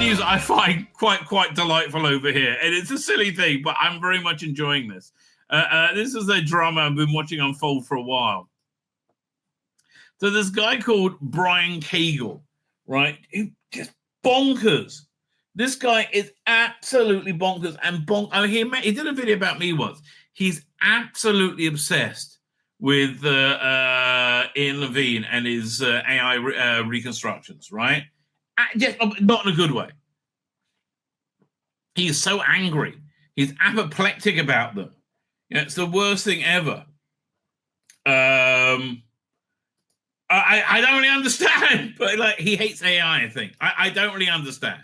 news I find quite delightful over here, and it's a silly thing, but I'm very much enjoying this. This is a drama I've been watching unfold for a while. So this guy called Brian Keagle, right? Just bonkers. This guy is absolutely bonkers and he did a video about me once. He's absolutely obsessed with Ian Levine and his AI reconstructions, right? Just not in a good way. He's so angry. He's apoplectic about them. You know, it's the worst thing ever. I don't really understand, but like he hates AI, I think. I don't really understand,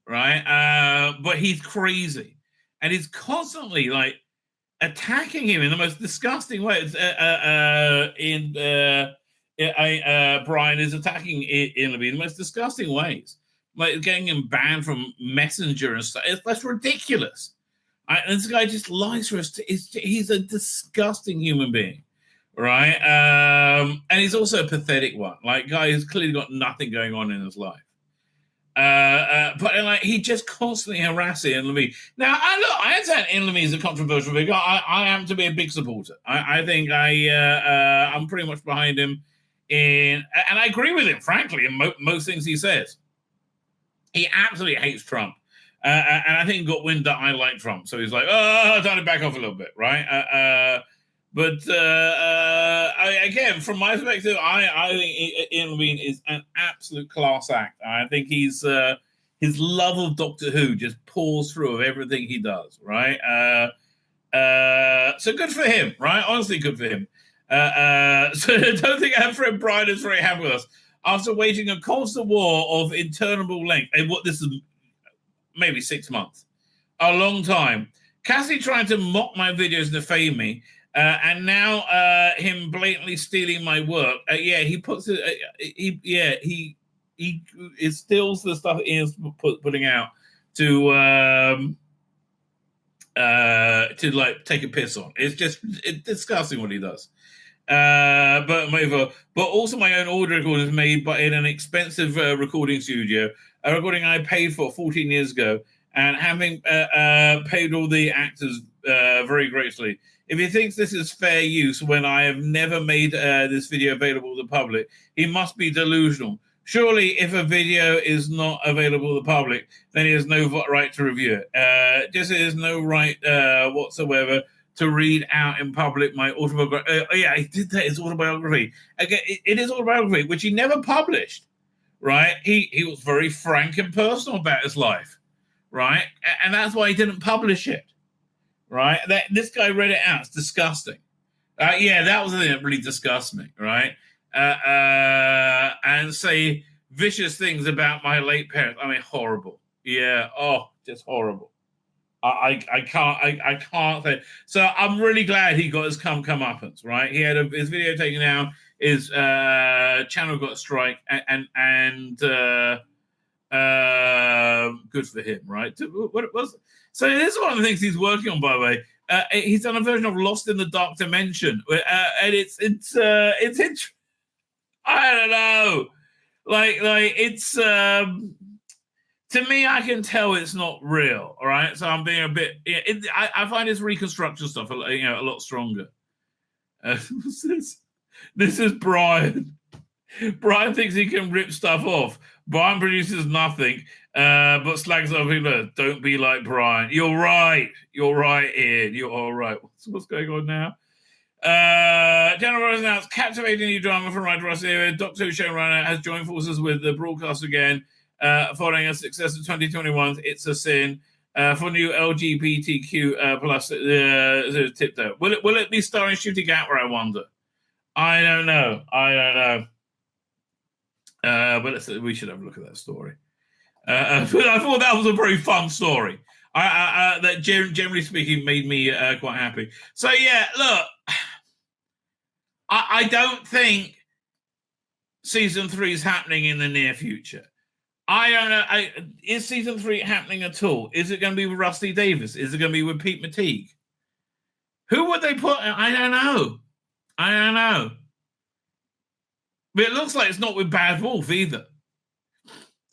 right? But he's crazy. And he's constantly like attacking him in the most disgusting way. Brian is attacking Ian Levine in the most disgusting ways. Like getting him banned from Messenger and stuff. That's ridiculous. And this guy just lies for us. He's a disgusting human being, right? And he's also a pathetic one. Like, guy who's clearly got nothing going on in his life. But like he just constantly harasses Ian Levine. Now, I understand Ian Levine is a controversial figure. I happen to be a big supporter. I think I'm pretty much behind him and I agree with him, frankly, in most things he says. He absolutely hates Trump. And I think he got wind that I like Trump. So he's like, oh, time to back off a little bit, right? Again, from my perspective, I think Ian Levine is an absolute class act. I think his love of Doctor Who just pours through of everything he does, right? So good for him, right? Honestly, good for him. So I don't think our friend Brian is very happy with us. After waging a constant war of interminable length, and what this is maybe 6 months, a long time. Cassie trying to mock my videos, defame me, and now him blatantly stealing my work. He puts it. He steals the stuff Ian's putting out to like take a piss on. It's disgusting what he does. But also my own audio recording is made in an expensive recording studio, a recording I paid for 14 years ago, and having paid all the actors very graciously. If he thinks this is fair use when I have never made this video available to the public, he must be delusional. Surely, if a video is not available to the public, then he has no right to review it. Just has no right whatsoever to read out in public my autobiography. He did that. His autobiography. Again, it is autobiography, which he never published, right? He was very frank and personal about his life, right? And that's why he didn't publish it, right? This guy read it out. It's disgusting. That was the thing that really disgusts me, right? And say vicious things about my late parents. I mean, horrible. Yeah. Oh, just horrible. I can't say. So I'm really glad he got his comeuppance, right? He had his video taken down, his channel got a strike, and good for him, right? So this is one of the things he's working on, by the way. He's done a version of Lost in the Dark Dimension, and it's I don't know, like it's. To me, I can tell it's not real. All right, so I'm being a bit. I find his reconstruction stuff, a lot stronger. This is Brian. Brian thinks he can rip stuff off. Brian produces nothing, but slags other people. Don't be like Brian. You're right. You're right, Ian. You're all right. What's going on now? General Rose announced captivating new drama from Right Ross here. Doctor Who showrunner has joined forces with the broadcast again. Following a success of 2021's It's a Sin for new LGBTQ plus tip there. Will it be starring Shooting Gatwa, I wonder? I don't know. But we should have a look at that story. But I thought that was a very fun story. That generally speaking made me quite happy. So yeah, look, I don't think season 3 is happening in the near future. I don't know. Is season 3 happening at all? Is it going to be with Rusty Davies? Is it going to be with Pete Matigue? Who would they put? I don't know. But it looks like it's not with Bad Wolf either.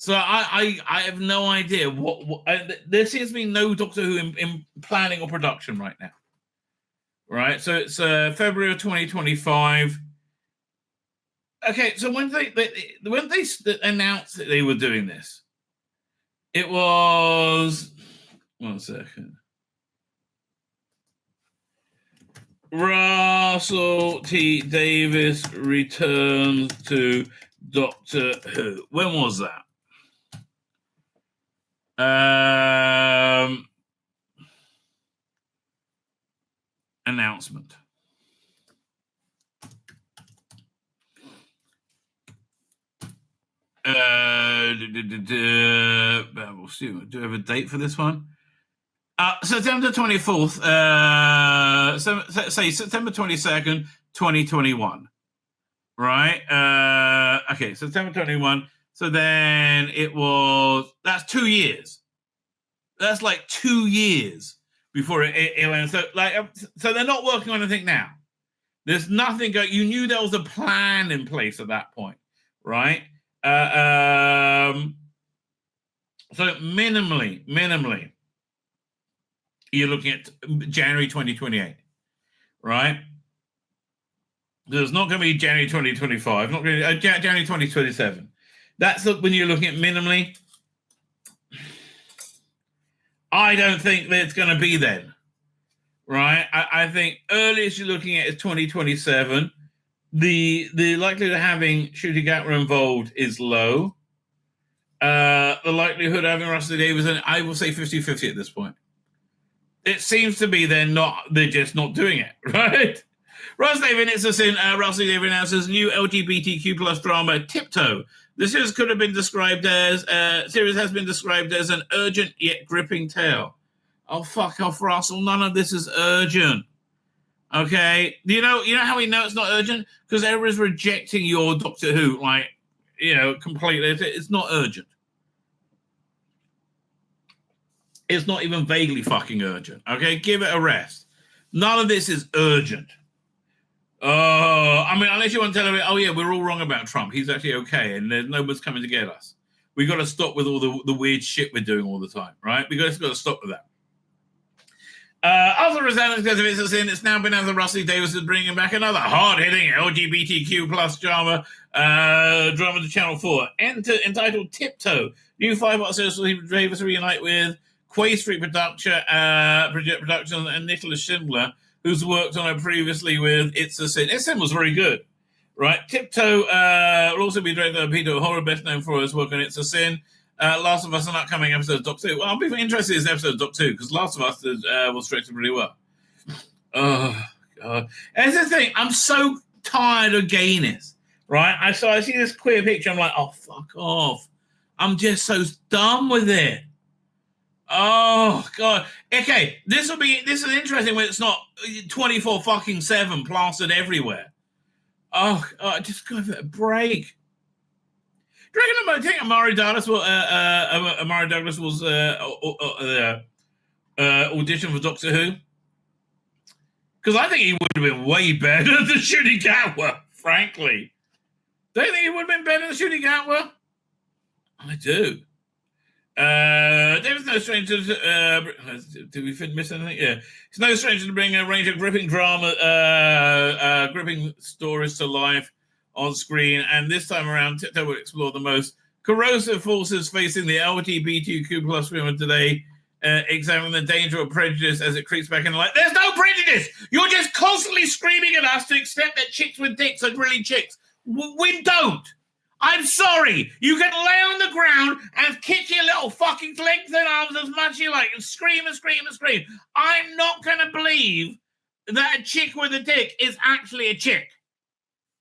So I have no idea what there seems to be no Doctor Who in planning or production right now. Right, so it's February of 2025. Okay, so when they announced that they were doing this, it was 1 second. Russell T. Davies returns to Doctor Who. When was that? Announcement. We'll see. Do we have a date for this one? September 24th, say September 22nd, 2021. Right? Okay, September 21. So then that's 2 years. That's like 2 years before it went. So they're not working on anything now. There's nothing going. You knew there was a plan in place at that point, right? So minimally, you're looking at January 2028, right? There's not going to be January 2025, not going to January 2027. That's when you're looking at minimally. I don't think that it's going to be then, right? I think earliest you're looking at is 2027. The likelihood of having Ncuti Gatwa involved is low. The likelihood of having Russell Davies, I will say 50-50 at this point. It seems to be they're just not doing it, right? Russell Davies announces new LGBTQ plus drama Tiptoe. The series has been described as an urgent yet gripping tale. Oh, fuck off, Russell. None of this is urgent. Okay? You know how we know it's not urgent? Because everyone's rejecting your Doctor Who, completely. It's not urgent. It's not even vaguely fucking urgent. Okay? Give it a rest. None of this is urgent. Unless you want to tell me, oh yeah, we're all wrong about Trump. He's actually okay, and there's nobody's coming to get us. We got to stop with all the weird shit we're doing all the time, right? We got to stop with that. After resounding success of it's now been announced that Russell Davies is bringing back another hard-hitting LGBTQ plus drama to Channel 4, entitled Tiptoe. New 5-part series will Davies reunite with Quay Street Productions and Nicholas Schindler, who's worked on it previously with It's a Sin. It's a Sin was very good, right? Tiptoe will also be directed by Peter O'Hara, best known for his work on It's a Sin. Last of Us, an upcoming episode of Doctor Who. Well, I'll be interested in this episode of Doctor Who, because Last of Us was directed really well. Oh, God. And that's the thing, I'm so tired of gayness, right? I see this queer picture, I'm like, oh, fuck off. I'm just so done with it. Oh, God. Okay, this is interesting when it's not 24-7 plastered everywhere. Oh, just go for a break. Do you reckon Amari Douglas was audition for Doctor Who? Because I think he would have been way better than Ncuti Gatwa, frankly. Don't you think he would have been better than Ncuti Gatwa? I do. David's no stranger to... did we miss anything? Yeah. It's no stranger to bring a range of gripping drama, gripping stories to life on screen, and this time around, Tiptoe will explore the most corrosive forces facing the LGBTQ plus women today, examining the danger of prejudice as it creeps back in the light. There's no prejudice! You're just constantly screaming at us to accept that chicks with dicks are really chicks. We don't! I'm sorry! You can lay on the ground and kick your little fucking legs and arms as much as you like and scream and scream and scream. I'm not going to believe that a chick with a dick is actually a chick.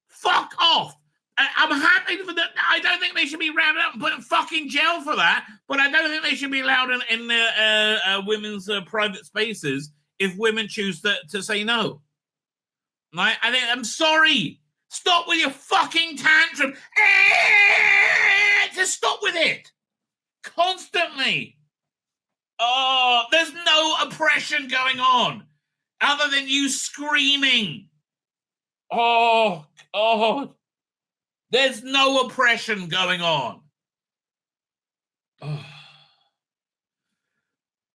Fuck off. I'm happy for that. I don't think they should be rounded up and put in fucking jail for that, but I don't think they should be allowed in women's private spaces if women choose to say no. Right? I'm sorry. Stop with your fucking tantrum. Just stop with it. Constantly. Oh, there's no oppression going on other than you screaming. Oh, God. There's no oppression going on. Oh.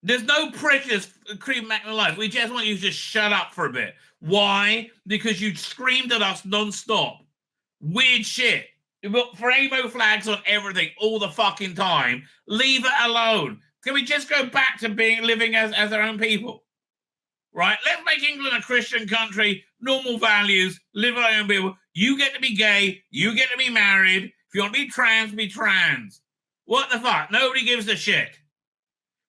There's no prejudice, Cream Mac in life. We just want you to shut up for a bit. Why? Because you screamed at us non-stop. Weird shit. For rainbow flags on everything all the fucking time. Leave it alone. Can we just go back to living as our own people? Right? Let's make England a Christian country, normal values, live our own people. You get to be gay. You get to be married. If you want to be trans, be trans. What the fuck? Nobody gives a shit.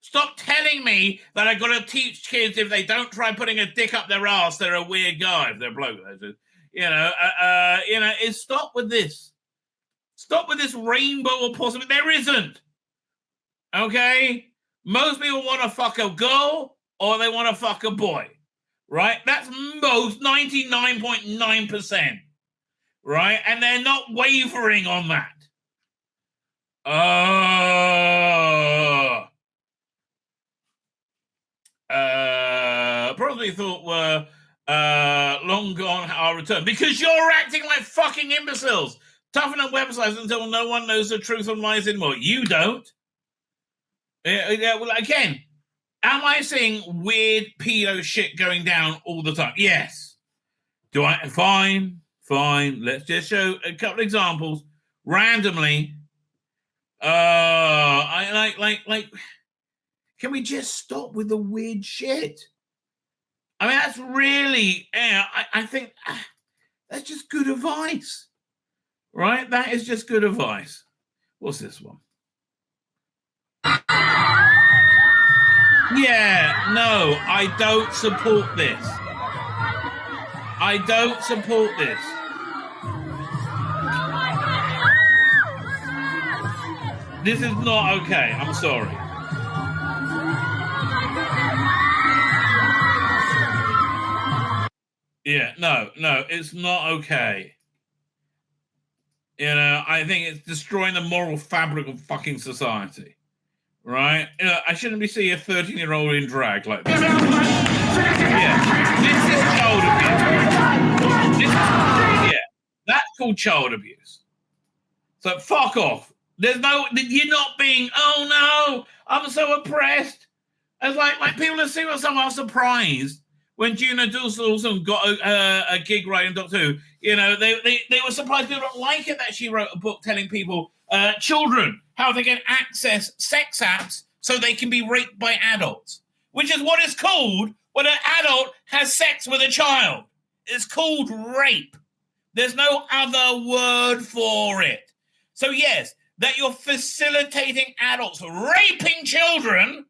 Stop telling me that I've got to teach kids if they don't try putting a dick up their ass, they're a weird guy. If they're a bloke, stop with this. Stop with this rainbow of possibility. There isn't. Okay? Most people want to fuck a girl or they want to fuck a boy. Right? That's most 99.9%. Right? And they're not wavering on that. Probably thought were long gone our return because you're acting like fucking imbeciles. Toughen up websites until no one knows the truth and lies anymore. You don't. Well, again, am I seeing weird pedo shit going down all the time? Yes. Do I? Fine. Let's just show a couple of examples randomly. I like. Can we just stop with the weird shit? I mean, that's really, I think that's just good advice, right? That is just good advice. What's this one? Yeah, no, I don't support this. I don't support this. This is not okay. I'm sorry. Yeah, no, it's not okay. I think it's destroying the moral fabric of fucking society. Right? I shouldn't be seeing a 13-year-old in drag like this. Yeah, this is child abuse. That's called child abuse. So fuck off. You're not being, oh no, I'm so oppressed. It's like people are seeing someone surprised when Juno Dawson got a gig writing Doctor Who. They were surprised people don't like it that she wrote a book telling people, children, how they can access sex apps so they can be raped by adults, which is what it's called when an adult has sex with a child. It's called rape. There's no other word for it. So yes, that you're facilitating adults raping children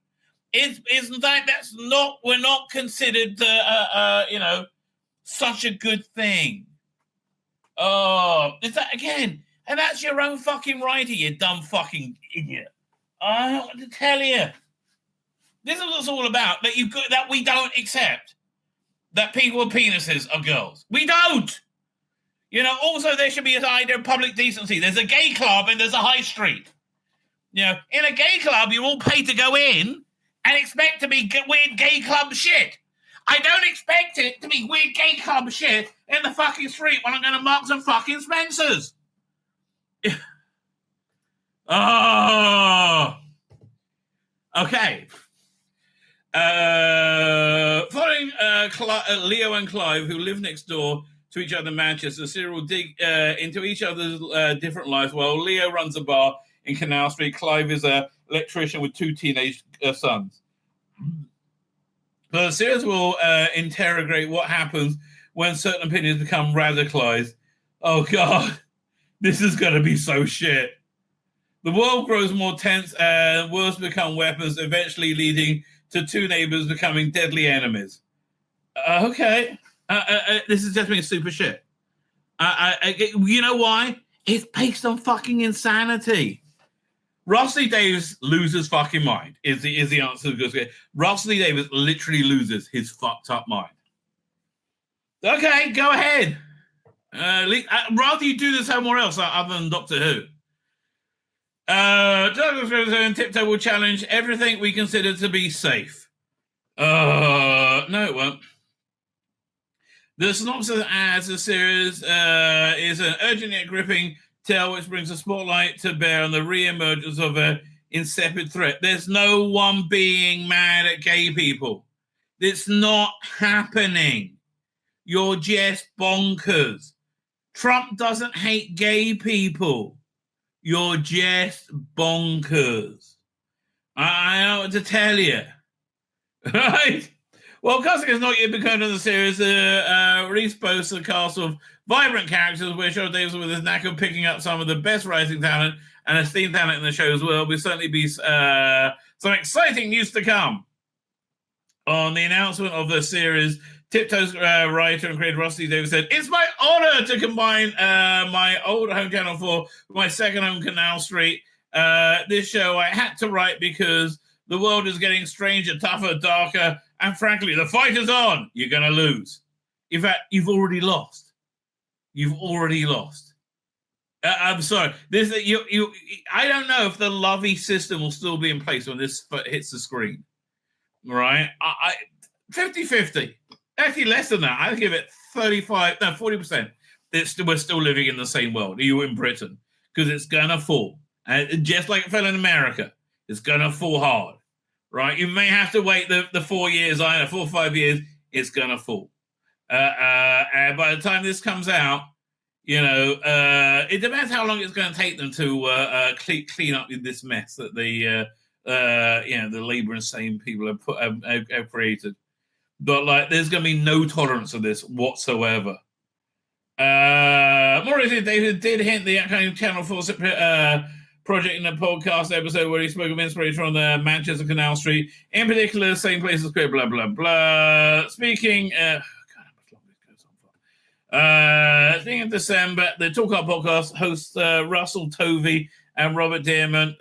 we're not considered such a good thing. Oh, is that again? And that's your own fucking writer, you dumb fucking idiot. I don't want to tell you. This is what it's all about. That we don't accept that people with penises are girls. We don't. Also there should be an idea of public decency. There's a gay club and there's a high street. In a gay club, you're all paid to go in and expect to be weird gay club shit. I don't expect it to be weird gay club shit in the fucking street when I'm going to Marks and fucking Spencer's. Oh. Okay. Following Leo and Clive, who live next door to each other in Manchester, Cyril will dig into each other's different lives while Leo runs a bar in Canal Street. Clive is an electrician with 2 teenage sons. The series will interrogate what happens when certain opinions become radicalized. Oh, God. This is going to be so shit. The world grows more tense and words become weapons, eventually leading to 2 neighbors becoming deadly enemies. Okay. This is just being super shit. You know why? It's based on fucking insanity. Russell Davies loses fucking mind is the answer. Russell Davies literally loses his fucked up mind. Okay, go ahead. Rather you do this somewhere else other than Doctor Who. Douglas Tiptoe will challenge everything we consider to be safe. No, it won't. The synopsis as the series is an urgent yet gripping tale which brings a spotlight to bear on the re-emergence of separate threat. There's no one being mad at gay people. It's not happening. You're just bonkers. Trump doesn't hate gay people. You're just bonkers. I don't know what to tell you. Right? Well, casting has not yet begun in the series. Reese boasts a cast of vibrant characters where Shaw Davis, with his knack of picking up some of the best writing talent and esteemed talent in the show as well, will certainly be some exciting news to come. On the announcement of the series, Tiptoe's writer and creator Rusty Davies said, "It's my honor to combine my old home Channel 4 with my second home, Canal Street. This show I had to write because the world is getting stranger, tougher, darker, and frankly, the fight is on. You're going to lose. In fact, you've already lost. You've already lost. I'm sorry. I don't know if the Lovey system will still be in place when this hits the screen. Right? 50-50. Actually, less than that. I'd give it 40%. We're still living in the same world. You in Britain. Because it's going to fall. And just like it fell in America. It's going to fall hard, right? You may have to wait the 4 years, 4 or 5 years, it's going to fall. And by the time this comes out, it depends how long it's going to take them to clean up this mess that the labor and sane people have created. But there's going to be no tolerance of this whatsoever. Maurice David did hint the kind of Channel 4 project in a podcast episode where he spoke of inspiration from the Manchester Canal Street, in particular, same place as Square, blah, blah, blah. Speaking of December, the Talk Up podcast hosts Russell Tovey and Robert Dearman.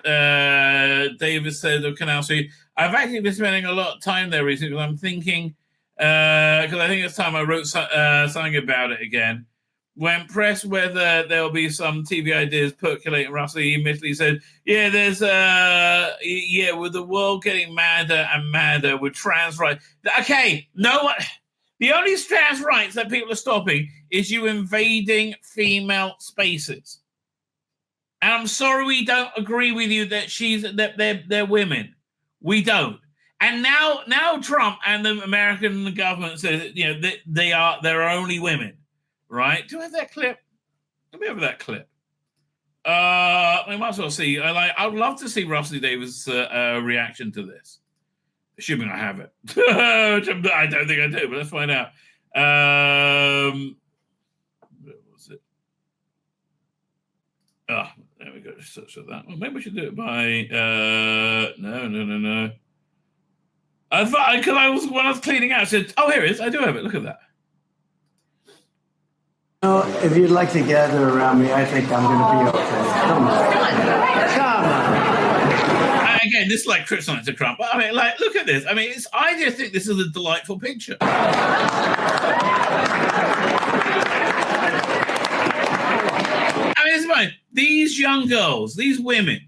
Davis said of Canal Street, I've actually been spending a lot of time there recently because I'm thinking, because I think it's time I wrote something about it again. When pressed whether there'll be some TV ideas percolating, Russell immediately said, with the world getting madder and madder with trans rights. Okay, the only trans rights that people are stopping is you invading female spaces. And I'm sorry we don't agree with you that they're women. We don't. And now Trump and the American government says, they're only women. Right? Do I have that clip? Let me have that clip. We might as well see. I would love to see Rusty Davis' reaction to this. Assuming I have it. I don't think I do, but let's find out. Where was it? There we go. Search for that. Well, maybe we should do it by... No. I thought, because when I was cleaning out, I said, oh, here it is. I do have it. Look at that. If you'd like to gather around me, I think I'm going to be okay. Come on. And again, this is like kryptonite to Trump. I mean, look at this. I mean, I just think this is a delightful picture. I mean, it's fine. These young girls, these women,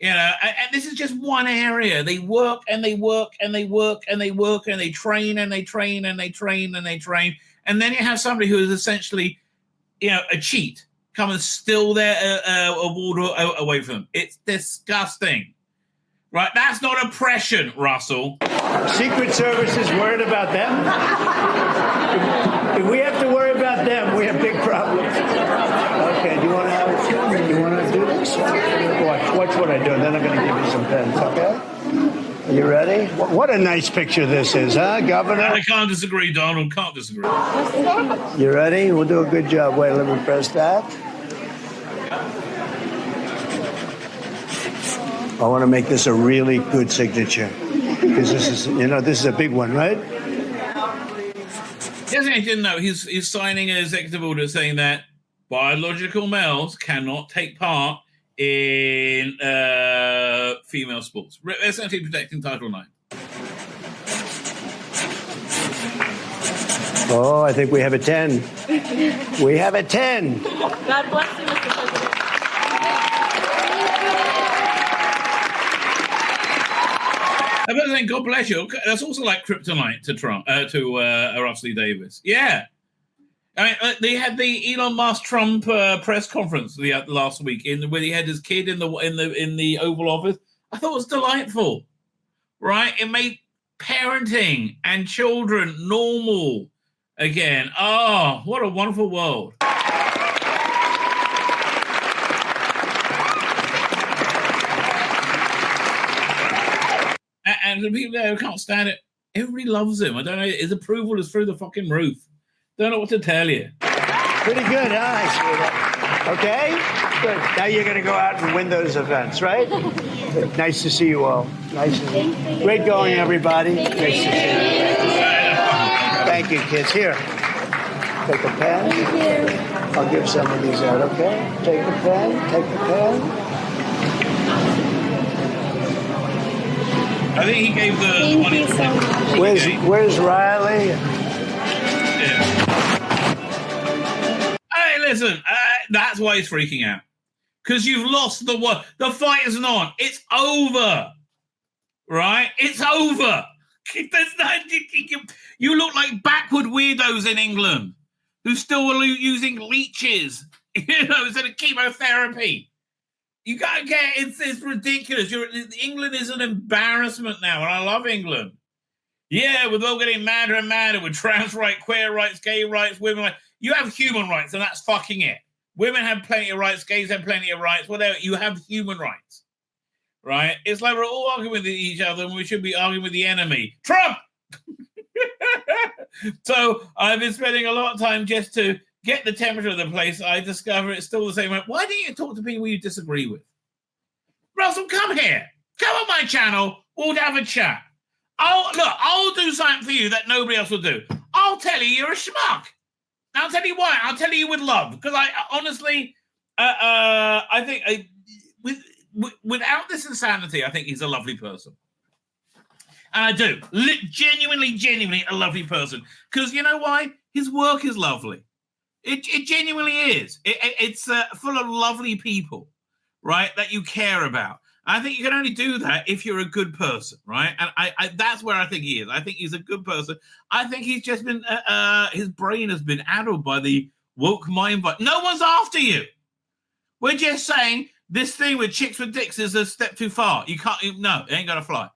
and this is just one area. They work and they work and they work and they work and they train and they train and they train and they train. And then you have somebody who is essentially, a cheat, come and steal their award away from them. It's disgusting. Right? That's not oppression, Russell. Secret Service is worried about them. If we have to worry about them, we have big problems. Okay, do you want to have a film? You want to do this? Watch what I do, and then I'm going to give you some pens, okay? Are you ready? What a nice picture this is, huh, Governor? I can't disagree, Donald. Can't disagree. You ready? We'll do a good job. Wait, let me press that. I want to make this a really good signature. Because this is a big one, right? Yes, I didn't know. He's signing an executive order saying that biological males cannot take part in female sports, essentially protecting Title IX. Oh, I think we have a 10. We have a 10. God bless you, Mr. President. I'm saying, God bless you. That's also like kryptonite to Trump, to Rusty Davis. Yeah. I mean, they had the Elon Musk Trump press conference last week where he had his kid in the Oval Office. I thought it was delightful, right? It made parenting and children normal again. Oh, what a wonderful world. And the people there who can't stand it, everybody loves him. I don't know, his approval is through the fucking roof. Don't know what to tell you. Pretty good, huh? I see that. Okay? Good. Now you're going to go out and win those events, right? Nice to see you all. Nice to see you. Great going, everybody. Nice to see you. Thank you, kids. Here. Take a pen. Thank you. I'll give some of these out, okay? Take a pen. Take a pen. I think he gave the money. Where's Riley? Yeah. Hey, listen, that's why he's freaking out. Because you've lost the war. The fight isn't on. It's over. Right? It's over. You look like backward weirdos in England who still are using leeches, instead of chemotherapy. You gotta get it's ridiculous. England is an embarrassment now, and I love England. Yeah, we're all getting madder and madder with trans rights, queer rights, gay rights, women rights. You have human rights, and that's fucking it. Women have plenty of rights, gays have plenty of rights, whatever. You have human rights, right? It's like we're all arguing with each other, and we should be arguing with the enemy, Trump. So I've been spending a lot of time just to get the temperature of the place. I discover it's still the same. Why don't you talk to people you disagree with? Russell, come here. Come on my channel. We'll have a chat. I'll do something for you that nobody else will do. I'll tell you you're a schmuck. I'll tell you why. I'll tell you with love. Because I honestly, I think without this insanity, I think he's a lovely person. And I do. Genuinely a lovely person. Because you know why? His work is lovely. It genuinely is. It's full of lovely people, right, that you care about. I think you can only do that if you're a good person, right? And I that's where I think he is. I think he's a good person. I think he's just been, his brain has been addled by the woke mind. But no one's after you. We're just saying this thing with chicks with dicks is a step too far. You can't, no, it ain't going to fly.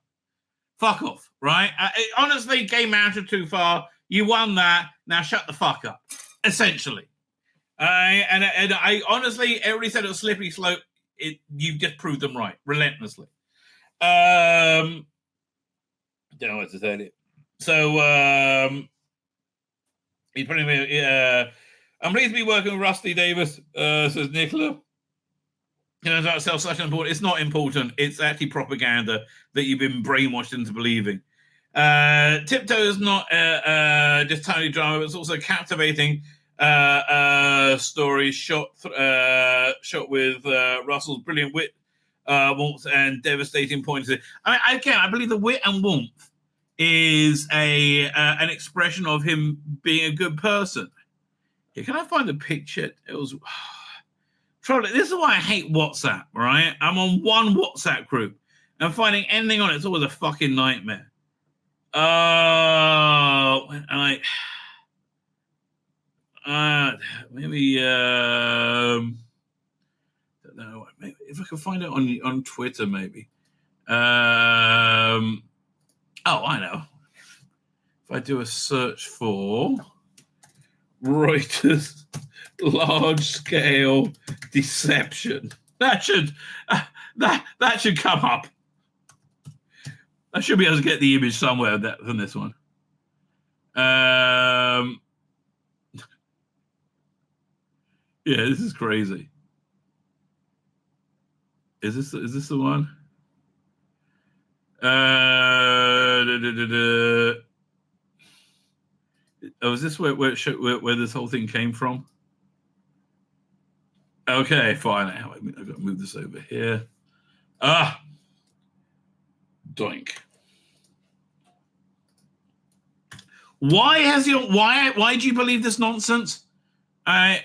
Fuck off, right? Honestly, gay marriage is too far. You won that. Now shut the fuck up, essentially. And I honestly, everybody said it was slippery slope. You just proved them right, relentlessly. Don't know what to tell you. So, he's putting me. I'm pleased to be working with Rusty Davis, says Nicola. You know, that self-such important. It's not important. It's actually propaganda that you've been brainwashed into believing. Tiptoe is not just tiny drama, but it's also captivating story shot with Russell's brilliant wit, warmth, and devastating points. I believe the wit and warmth is an expression of him being a good person. Here, can I find the picture? It was. This is why I hate WhatsApp, right? I'm on one WhatsApp group and finding anything on it's always a fucking nightmare. Maybe if I can find it on Twitter, maybe. I know. If I do a search for Reuters large-scale deception, that should come up. I should be able to get the image somewhere from this one. Yeah, this is crazy. Is this the one? Oh, is this where this whole thing came from? Okay, fine. I've got to move this over here. Doink. Why do you believe this nonsense?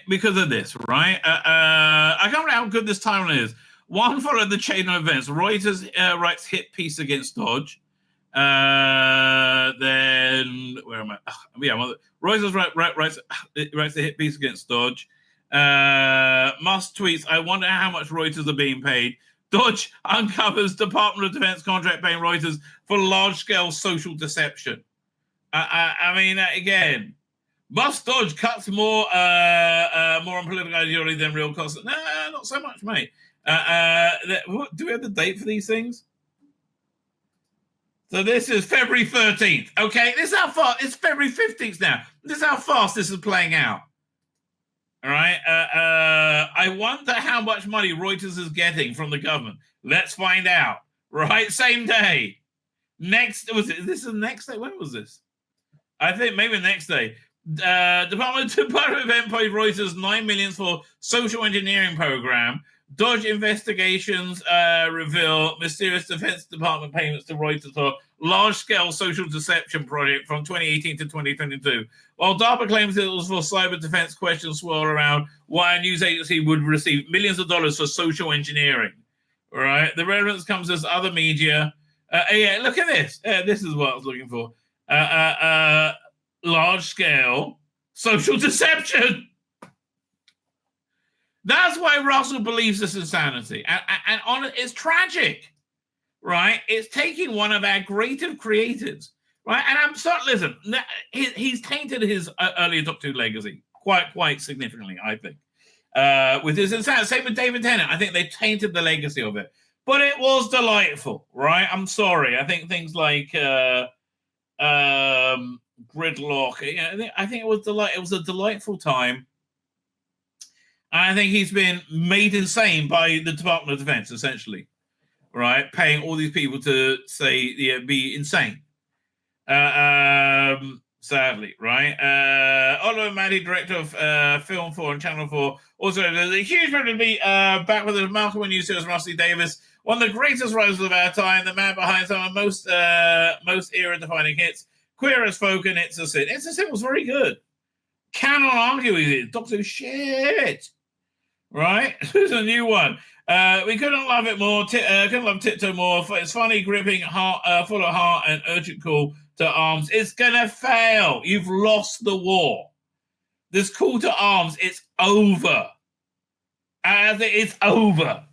Because of this, right? I can't remember how good this timeline is. One followed the chain of events. Reuters writes hit piece against Dodge. Then where am I? Reuters writes a hit piece against Dodge. Musk tweets, I wonder how much Reuters are being paid. Dodge uncovers Department of Defense contract paying Reuters for large-scale social deception. I mean, again, must Dodge cuts more on political ideology than real costs? No, not so much, mate. Do we have the date for these things? So this is February 13th. Okay, this is how far. It's February 15th now. This is how fast this is playing out. All right. I wonder how much money Reuters is getting from the government. Let's find out. Right, same day. This is the next day. When was this? I think maybe the next day. Department of Defense paid Reuters $9 million for social engineering program. Dodge investigations reveal mysterious Defense Department payments to Reuters for large-scale social deception project from 2018 to 2022. While DARPA claims it was for cyber defense, questions swirl around why a news agency would receive millions of dollars for social engineering. All right, the relevance comes as other media. Yeah, look at this. This is what I was looking for. Large-scale social deception. That's why Russell believes this insanity. And on it's tragic, right? It's taking one of our greatest creators, right? And I'm sorry, listen, he's tainted his early Doctor Who legacy quite significantly, I think. With his insanity. Same with David Tennant. I think they tainted the legacy of it. But it was delightful, right? I'm sorry. I think things like Gridlock, I think it was it was a delightful time. I think he's been made insane by the Department of Defense, essentially, right? Paying all these people to be insane. Sadly, right? Oliver Maddy, director of Film 4 and Channel 4. Also, there's a huge pleasure to be back with a remarkable new series, Rusty Davies, one of the greatest writers of our time, the man behind some of the most era-defining hits. Queer as Folk and It's a Sin. It's a Sin was very good. Cannot argue with it. Doctor shit. Right? There's a new one. We couldn't love it more. Couldn't love Tiptoe more. It's funny, gripping, full of heart, and urgent call to arms. It's gonna fail. You've lost the war. This call to arms, it's over. It's over.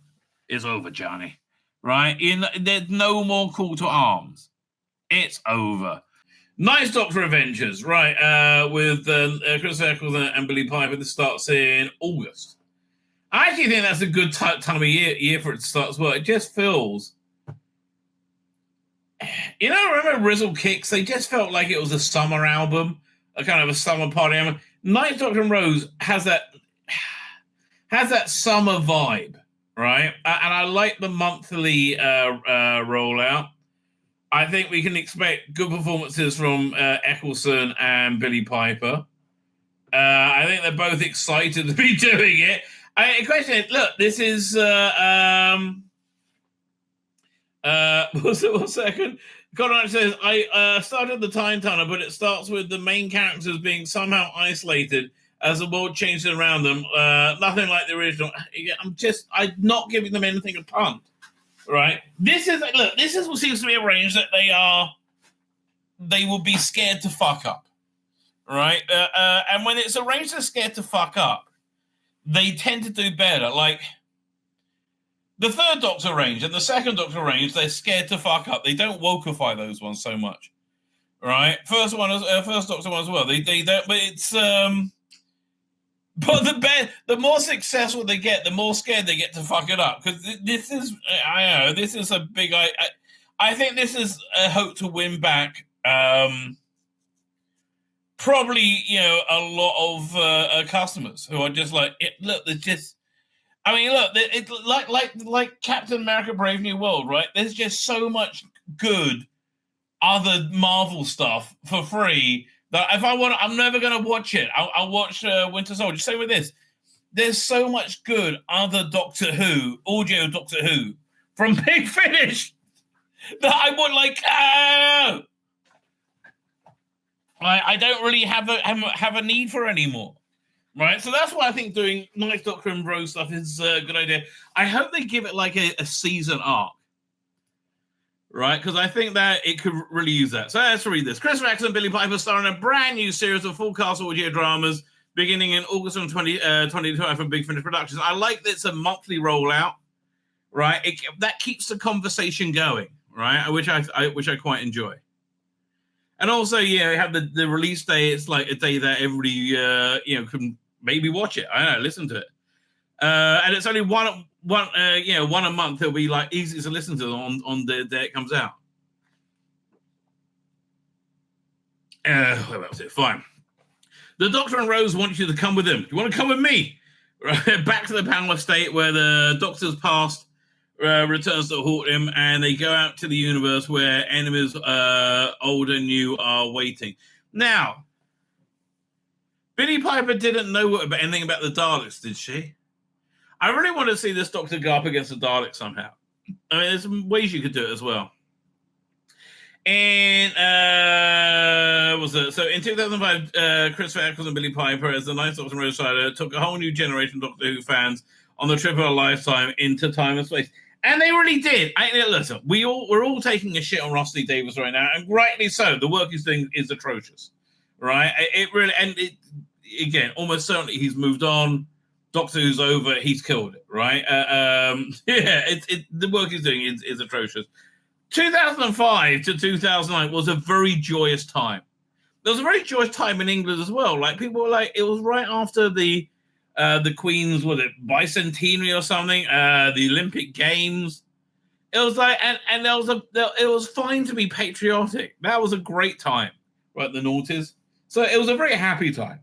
It's over, Johnny. Right? There's no more call to arms. It's over. Nice Doctor Adventures, right? With Chris Eccles and Billy Piper. This starts in August. I actually think that's a good time of year for it to start as well. It just feels, remember Rizzle Kicks? They just felt like it was a summer album, a kind of a summer party album. Night Doctor and Rose has that summer vibe, right? And I like the monthly rollout. I think we can expect good performances from Eccleston and Billy Piper. I think they're both excited to be doing it. The question is, look, this is one second. Conrad says, I started the time tunnel, but it starts with the main characters being somehow isolated as the world changes around them. Nothing like the original. I'm not giving them anything to punt. Right? This is what seems to be arranged, that they will be scared to fuck up. Right? And when it's arranged they're scared to fuck up, they tend to do better. Like the third Doctor range and the second Doctor range, they're scared to fuck up. They don't wokeify those ones so much, right? First Doctor one as well. They don't, but it's but the more successful they get, the more scared they get to fuck it up. Because this is, this is a big. I think this is a hope to win back. Probably, a lot of customers who are just like, look, they're just. I mean, look, it's like Captain America: Brave New World, right? There's just so much good other Marvel stuff for free that if I want, I'm never going to watch it. I'll watch Winter Soldier. Same with this. There's so much good other Doctor Who, audio Doctor Who from Big Finish that I would like. I don't really have a need for anymore, right? So that's why I think doing Nice Doctor and Rose stuff is a good idea. I hope they give it like a season arc, right? Because I think that it could really use that. So let's read this. Chris Rax and Billy Piper star in a brand new series of full cast audio dramas beginning in August of 2025 from Big Finish Productions. I like that it's a monthly rollout, right? That keeps the conversation going, right? Which I quite enjoy. And also, have the release day. It's like a day that everybody, can maybe watch it. I don't know, listen to it. And it's only one a month. It'll be like easy to listen to on the day it comes out. Well, that was it. Fine. The Doctor and Rose want you to come with them. Do you want to come with me? Right, back to the panel estate where the Doctor's past returns to haunt him, and they go out to the universe where enemies, old and new, are waiting. Now, Billie Piper didn't know anything about the Daleks, did she? I really want to see this Doctor go up against the Daleks somehow. I mean, there's some ways you could do it as well. And so in 2005, Christopher Eccleston and Billie Piper as the Ninth Doctor and Rose Tyler took a whole new generation of Doctor Who fans on the trip of a lifetime into time and space. And they really did. Listen, we're all taking a shit on Ross Lee Davies right now, and rightly so. The work he's doing is atrocious, right? Again, almost certainly he's moved on. Doctor Who's over. He's killed it, right? The work he's doing is atrocious. 2005 to 2009 was a very joyous time. There was a very joyous time in England as well. Like, people were like, it was right after the Queen's, was it bicentenary or something? The Olympic Games. It was like, and it was fine to be patriotic. That was a great time, right? The noughties. So it was a very happy time.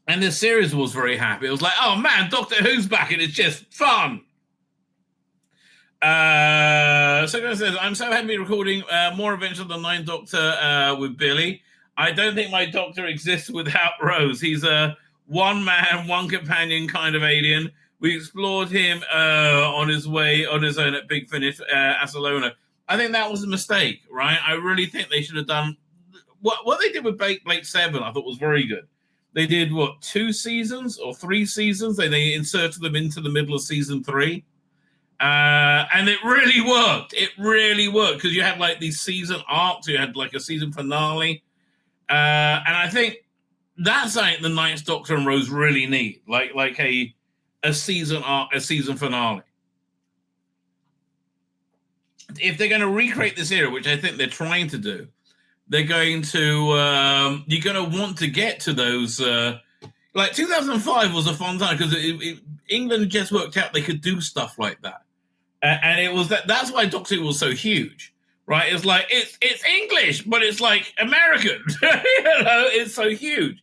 And the series was very happy. It was like, oh man, Doctor Who's back and it's just fun. So says, I'm so happy recording more Adventures of the Ninth Doctor with Billy. I don't think my Doctor exists without Rose. He's a one man, one companion kind of alien. We explored him on his own at Big Finish, Barcelona. I think that was a mistake, right? I really think they should have done what they did with Blake 7. I thought was very good. They did 2 seasons or 3 seasons. They inserted them into the middle of season 3. And it really worked. It really worked because you had like these season arcs. You had like a season finale. And I think that's something the Ninth Doctor and Rose really need. Like a season arc, a season finale. If they're going to recreate this era, which I think they're trying to do, they're going to, you're going to want to get to those, like 2005 was a fun time because England just worked out they could do stuff like that. And it was that's why Doctor Who was so huge, right? It's like, it's English, but it's like American, it's so huge.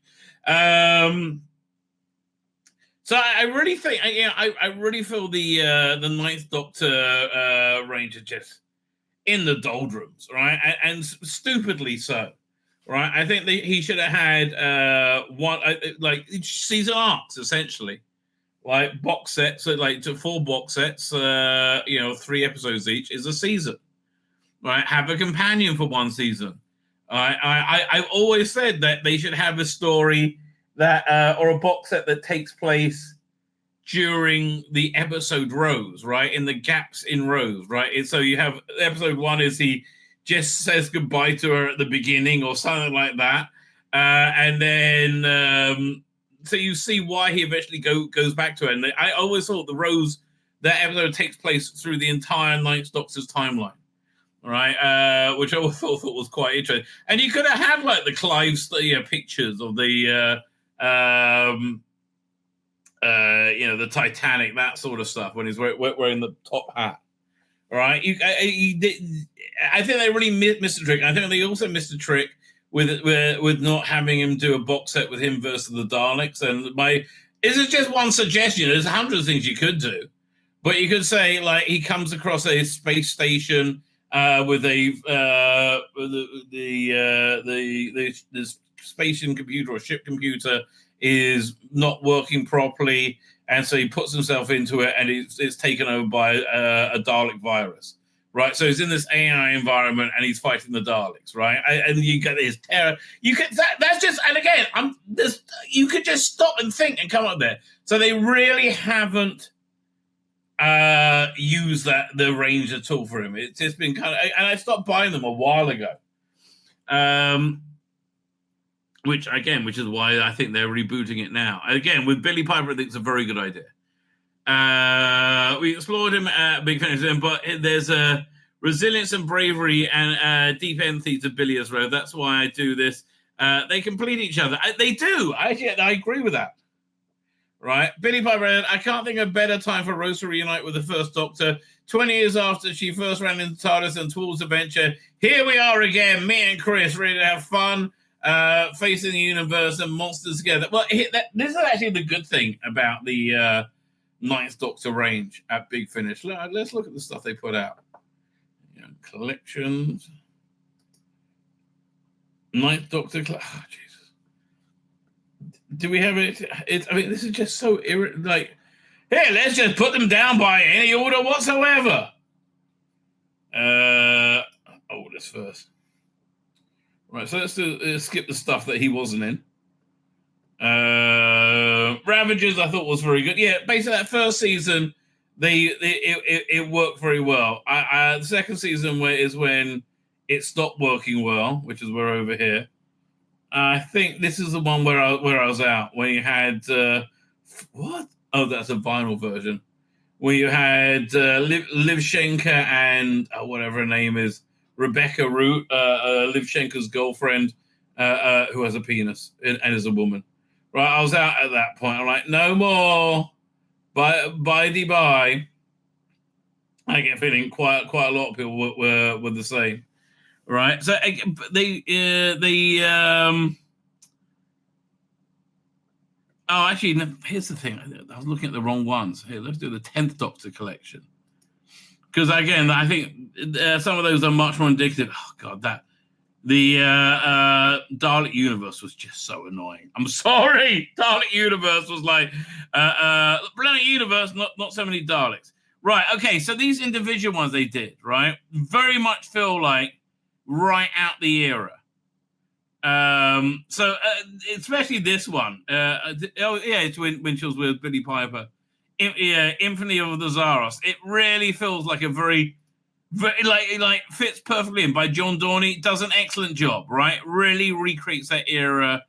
So I really think, I really feel the Ninth Doctor range is just in the doldrums, right? And stupidly so, right? I think he should have had one season arcs essentially, like box sets, so like to 4 box sets, 3 episodes each is a season, right? Have a companion for 1 season. I've always said that they should have a story that or a box set that takes place during the episode Rose, right? In the gaps in Rose, right? So you have episode 1 is he just says goodbye to her at the beginning or something like that. And then, so you see why he eventually goes back to her. And I always thought the Rose, that episode takes place through the entire Ninth Doctor's timeline, right? Which I thought was quite interesting. And you could have had like the Clive pictures of the, the Titanic, that sort of stuff when he's wearing the top hat, right? I think they really missed a trick. I think they also missed a trick with not having him do a box set with him versus the Daleks. And this is just one suggestion. There's hundreds of things you could do, but you could say like he comes across a space station with the spatial computer or ship computer is not working properly, and so he puts himself into it, and it's taken over by a Dalek virus, right? So he's in this AI environment, and he's fighting the Daleks, right? And you get his terror. You could that's just, and again, you could just stop and think and come up there. So they really haven't used the range at all for him. It's just been kind of, and I stopped buying them a while ago. Which is why I think they're rebooting it now. Again, with Billie Piper, I think it's a very good idea. We explored him at Big Finish, but there's a resilience and bravery and deep empathy to Billy as well. That's why I do this. They complete each other. They do. I agree with that. Right? Billy Piper, I can't think of a better time for Rose to reunite with the First Doctor. 20 years after she first ran into TARDIS and towards adventure, here we are again, me and Chris, ready to have fun, facing the universe and monsters together. Well, this is actually the good thing about the Ninth Doctor range at Big Finish. Let's look at the stuff they put out. Collections. Ninth Doctor. Oh, Jesus. Do we have it? I mean, this is just so here, let's just put them down by any order whatsoever. This first. Right, so let's skip the stuff that he wasn't in. Ravagers, I thought was very good. Yeah, basically that first season, it worked very well. The second season is when it stopped working well, which is we're over here. I think this is the one where I was out when you had what? Oh, that's a vinyl version. Where you had Liv Schenker and whatever her name is, Rebecca Root, Liv Schenker's girlfriend, who has a penis and is a woman. Right, I was out at that point. I'm like, no more. Bye. I get feeling quite a lot of people were the same. Right, so actually, no, here's the thing. I was looking at the wrong ones. Here, let's do the 10th Doctor collection. Because, again, I think some of those are much more indicative. Oh, God, the Dalek Universe was just so annoying. I'm sorry. Dalek Universe was like, Planet Universe, not so many Daleks. Right, okay, so these individual ones they did, right, very much feel like right out the era. So especially this one. It's when she was with Billy Piper. Infamy of the Zaros. It really feels like a very like fits perfectly in by John Dorney. Does an excellent job, right? Really recreates that era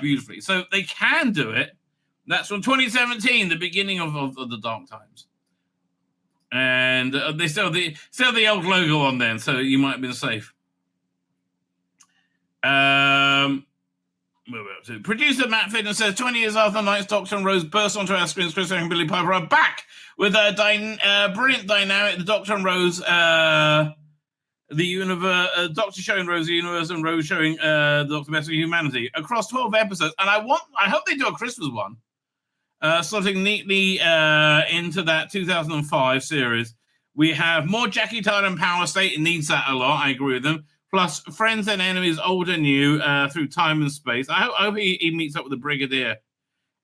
beautifully. So they can do it. That's from 2017, the beginning of the Dark Times. And they still the old logo on then, so you might have been safe. Producer Matt Fitton says 20 years after Ninth Doctor and Rose burst onto our screens, Chris and Billy Piper are back with a brilliant dynamic. The Doctor and Rose, the universe, Doctor showing Rose the universe and Rose showing the Doctor best of humanity across 12 episodes. And I hope they do a Christmas one, slotting neatly into that 2005 series. We have more Jackie Tyler and Power State. It needs that a lot. I agree with them. Plus, friends and enemies, old and new, through time and space. I hope he meets up with the Brigadier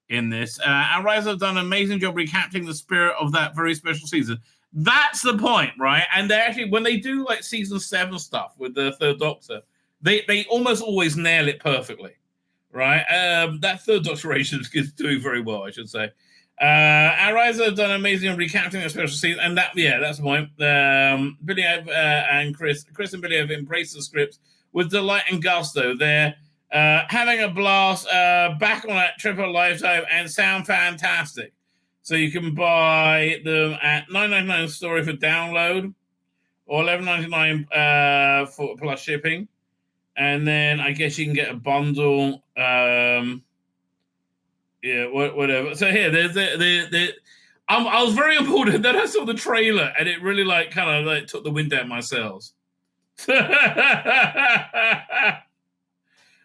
in this. And Rise have done an amazing job recapturing the spirit of that very special season. That's the point, right? And they actually, when they do like season 7 stuff with the Third Doctor, they almost always nail it perfectly, right? That Third Doctor ration is doing very well, I should say. And Rise have done amazing on recapturing a special season, and that's the point. Billy and Chris and Billy have embraced the scripts with delight and gusto. They're having a blast, back on that trip of a lifetime, and sound fantastic. So you can buy them at $9.99 story for download, or $11.99 for plus shipping, and then I guess you can get a bundle. Yeah, whatever. So here, there's I was very important. Then I saw the trailer, and it really kind of took the wind out of my sails. Dr.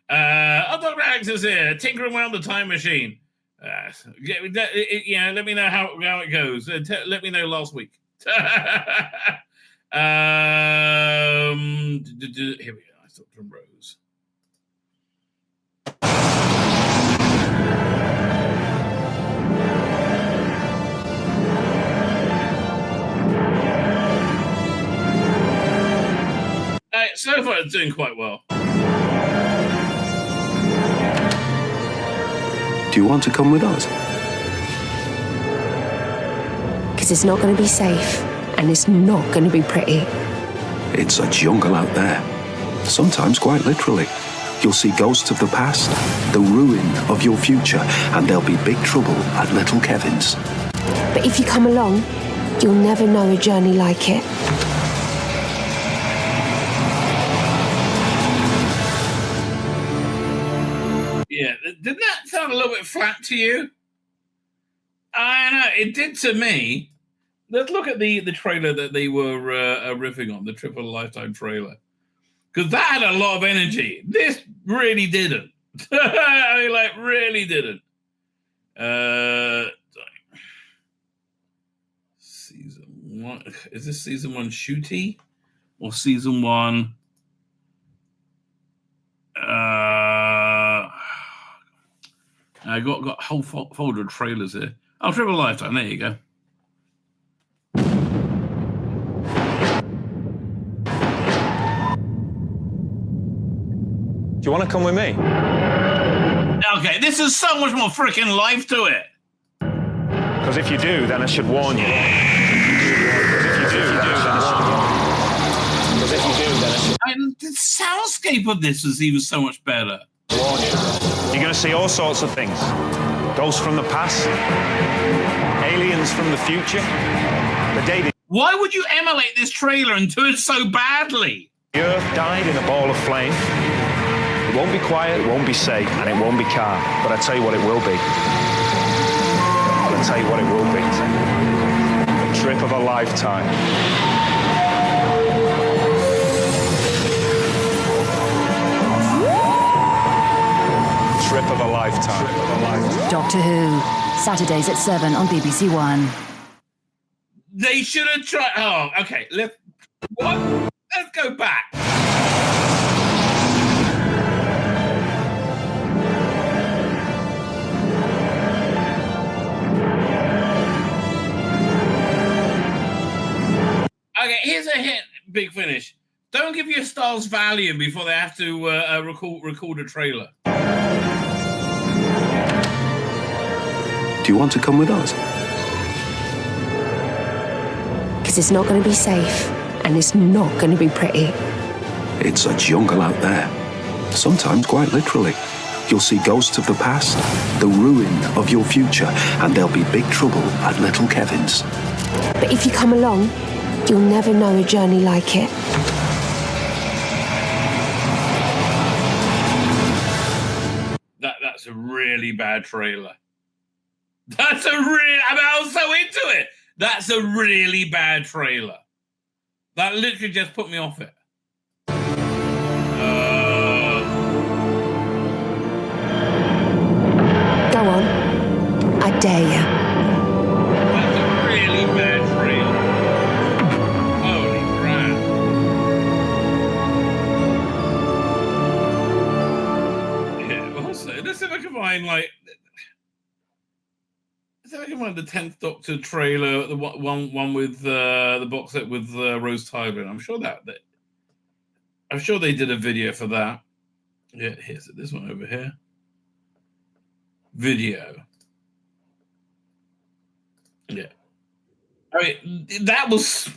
Alex is here, tinkering around the time machine. Let me know how it goes. Let me know last week. Here we go. I thought from Rose. So far, it's doing quite well. Do you want to come with us? Because it's not going to be safe, and it's not going to be pretty. It's a jungle out there. Sometimes quite literally. You'll see ghosts of the past, the ruin of your future, and there'll be big trouble at Little Kevin's. But if you come along, you'll never know a journey like it. Yeah, didn't that sound a little bit flat to you? I know, it did to me. Let's look at the trailer that they were riffing on, the Triple Lifetime trailer. Because that had a lot of energy. This really didn't. I mean, like, really didn't. Season 1. Is this season 1 shooty? Or season 1? I got a whole folder of trailers here. Oh, Triple Lifetime. There you go. Do you want to come with me? Okay, this is so much more freaking life to it. Because if you do, then I should warn you. And the soundscape of this is even so much better. Warn you. You're going to see all sorts of things. Ghosts from the past. Aliens from the future. The day Why would you emulate this trailer and do it so badly? the Earth died in a ball of flame. It won't be quiet, it won't be safe, and it won't be calm. But I tell you what it will be. I'll tell you what it will be. The trip of a lifetime. Trip of a lifetime. Doctor Who, Saturdays at 7 on BBC One. They should have tried. Oh, okay. Let's go back. Okay, here's a hint, Big Finish. Don't give your stars value before they have to record a trailer. Do you want to come with us? Because it's not going to be safe, and it's not going to be pretty. It's a jungle out there. Sometimes quite literally. You'll see ghosts of the past, the ruin of your future, and there'll be big trouble at Little Kevin's. But if you come along, you'll never know a journey like it. That's a really bad trailer. I was so into it. That's a really bad trailer. That literally just put me off it. Go on. I dare you. That's a really bad trailer. Holy crap. Yeah, also, let's see if I can find, like... I can find the 10th Doctor trailer, the one with the box set with Rose Tyler. I'm sure I'm sure they did a video for that. Yeah, here's it. This one over here. Video. Yeah. I mean, that was.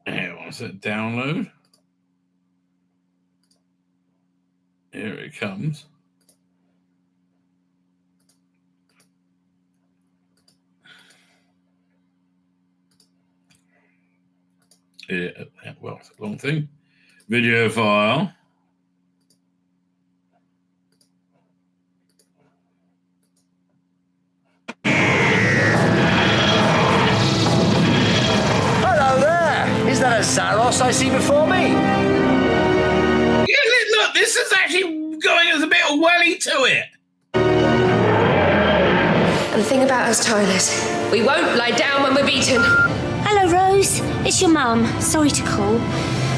Here, what's it? Download. Here it comes. Yeah, well, it's a long thing. Video file. Hello there! Is that a Saros I see before me? Yeah, look, this is actually going as a bit of welly to it. And the thing about us Tylers, we won't lie down when we're beaten. Hello, Rose. It's your mum. Sorry to call.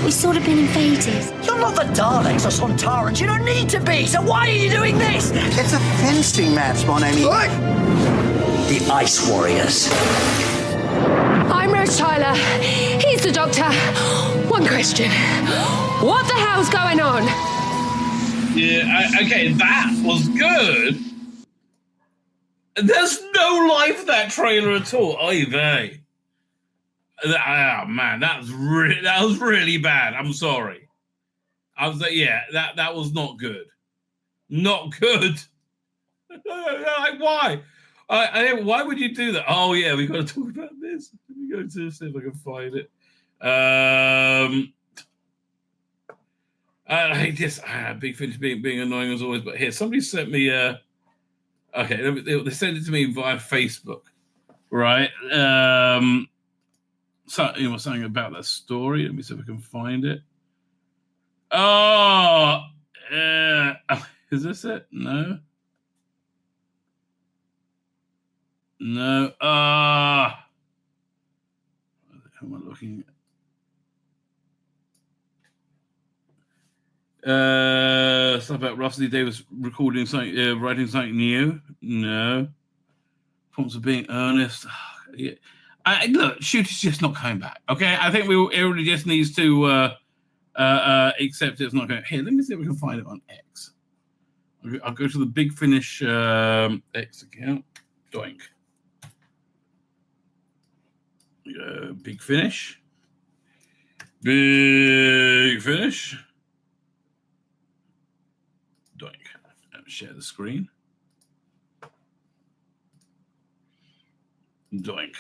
We've sort of been invaded. You're not the Daleks or Sontarans. You don't need to be. So why are you doing this? It's a fencing match, mon ami. What? The Ice Warriors. I'm Rose Tyler. He's the Doctor. One question. What the hell's going on? Yeah, okay, that was good. There's no life in that trailer at all. Oy vey. Oh man, that was really bad. I'm sorry. I was like, yeah, that was not good. Not good. Like, why? Why would you do that? Oh yeah, we got to talk about this. Let me go to see if I can find it. I hate this. Big Finish being annoying as always. But here, somebody sent me. Okay, they sent it to me via Facebook, right? Something about that story. Let me see if I can find it. Oh, is this it? No. Who am I looking at? Stuff about Russell Davies recording something, writing something new. No. Prompts of being earnest. Yeah. Look, Shooter's just not coming back. Okay, I think everybody just needs to accept it's not going. Here, let me see if we can find it on X. I'll go to the Big Finish X account. Doink. Big Finish. Big Finish. Doink. Share the screen. Doink.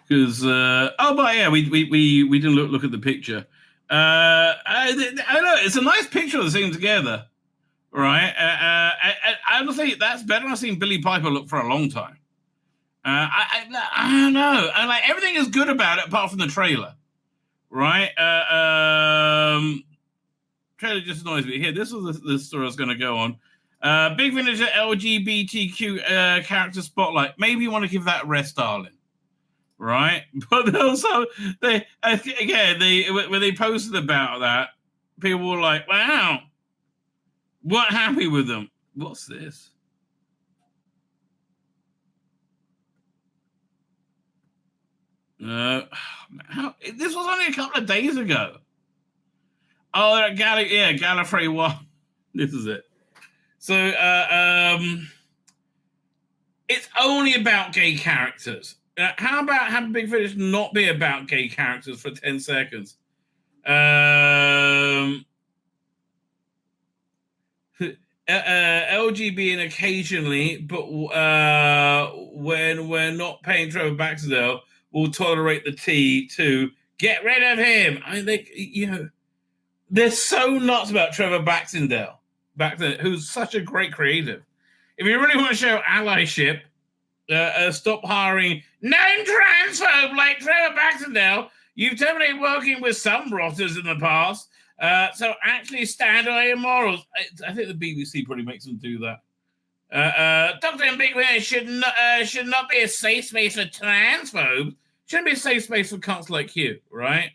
Because but yeah, we didn't look at the picture. I know it's a nice picture of the thing together, right? I honestly, that's better than I've seen Billy Piper look for a long time. I don't know. And like everything is good about it apart from the trailer, right? Trailer just annoys me. Here, this was the story I was going to go on. Big Finish LGBTQ character spotlight. Maybe you want to give that a rest, darling. Right, but also when they posted about that, people were like, "Wow, what happy with them? What's this?" No, this was only a couple of days ago. Oh, they're at Gallifrey 1. This is it. So, it's only about gay characters. How about having Big Finish not be about gay characters for 10 seconds? LGBT occasionally, but when we're not paying Trevor Baxendale, we'll tolerate the tea to get rid of him. I think, they're so nuts about Trevor Baxendale, who's such a great creative. If you really want to show allyship, stop hiring non-transphobe like Trevor Baxendale. You've terminated working with some rotters in the past, so actually stand on your morals. I think the BBC probably makes them do that. Dr. and Big Finish should not be a safe space for transphobes. Shouldn't be a safe space for cunts like you, right?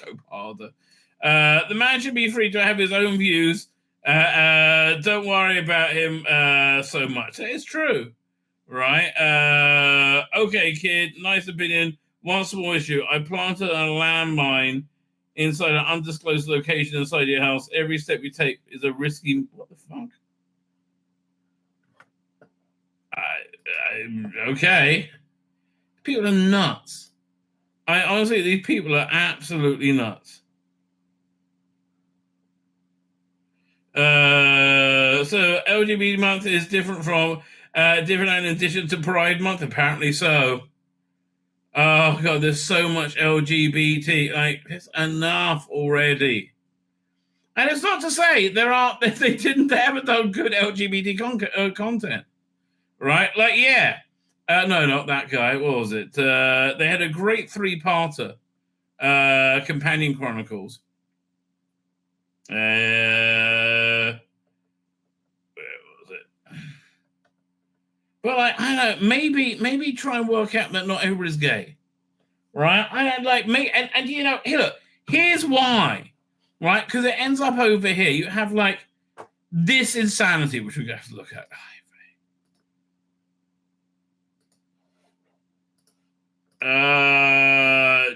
Go harder. The man should be free to have his own views. Don't worry about him so much. It's true, right? Okay, kid, nice opinion. One small issue. I planted a landmine inside an undisclosed location inside your house. Every step you take is a risky... What the fuck? Okay. People are nuts. Honestly, these people are absolutely nuts. So LGBT month is different from different in addition to Pride month, apparently so. Oh god, there's so much LGBT, like it's enough already. And it's not to say they haven't done good LGBT content, right? Like no, not that guy. What was it? They had a great 3-parter, Companion Chronicles. Where was it? But like, I don't know, maybe try and work out that not everybody's gay, right? Here's why, right? Because it ends up over here. You have like this insanity, which we have to look at.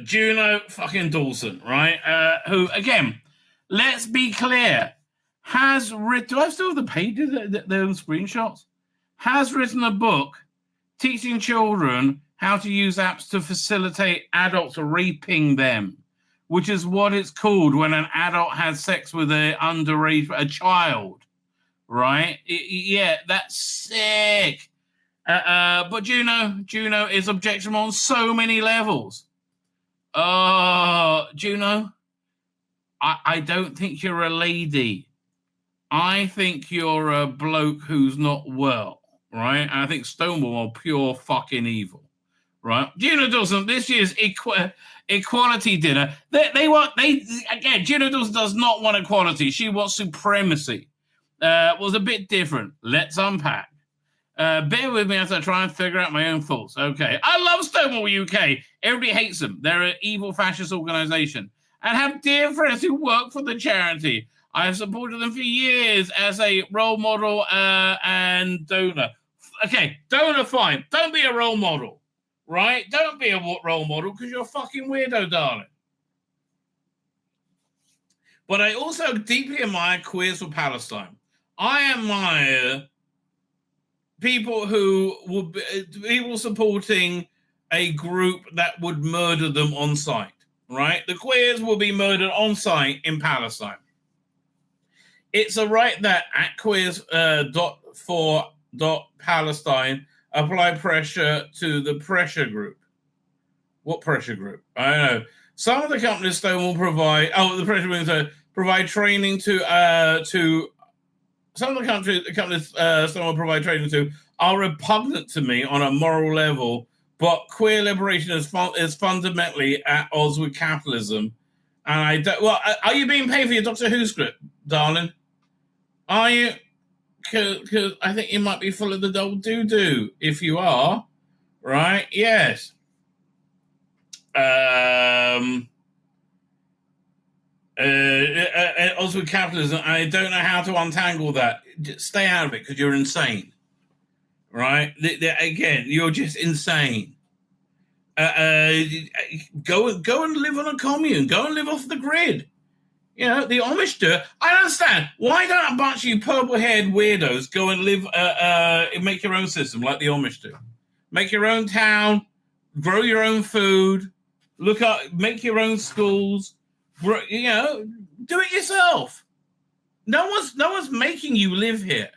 Juno fucking Dawson, right? Who again? Let's be clear. Has written. Do I still have the pages that they're in screenshots? Has written a book teaching children how to use apps to facilitate adults raping them. which is what it's called when an adult has sex with a child, right? Yeah, that's sick. But Juno is objectionable on so many levels. Juno, I don't think you're a lady. I think you're a bloke who's not well, right? And I think Stonewall are pure fucking evil, right? Juno Dawson, this year's equality dinner. Juno Dawson does not want equality. She wants supremacy. Was a bit different. Let's unpack. Bear with me as I try and figure out my own thoughts. Okay. I love Stonewall UK. Everybody hates them. They're an evil fascist organization and have dear friends who work for the charity. I have supported them for years as a role model and donor. Okay, donor, fine. Don't be a role model, right? Don't be a role model because you're a fucking weirdo, darling. But I also deeply admire Queers for Palestine. I admire people who would be people supporting a group that would murder them on site, right? The Queers will be murdered on site in Palestine. It's a right that at queers.for.palestine apply pressure to the pressure group. What pressure group? I don't know. Some of the companies Stonewall provide. The pressure group provide training to. Some of the companies Stonewall provide training to are repugnant to me on a moral level. But queer liberation is fundamentally at odds with capitalism. And I don't. Well, are you being paid for your Doctor Who script, darling? Are you? Because I think you might be full of the old doo-doo. If you are, right? Yes. Also with capitalism, I don't know how to untangle that. Just stay out of it because you're insane, right? Again, you're just insane. Go and live on a commune. Go and live off the grid. You know, the Amish do it. I don't understand. Why don't a bunch of you purple-haired weirdos go and live, make your own system like the Amish do? Make your own town, grow your own food, make your own schools. Do it yourself. No one's making you live here,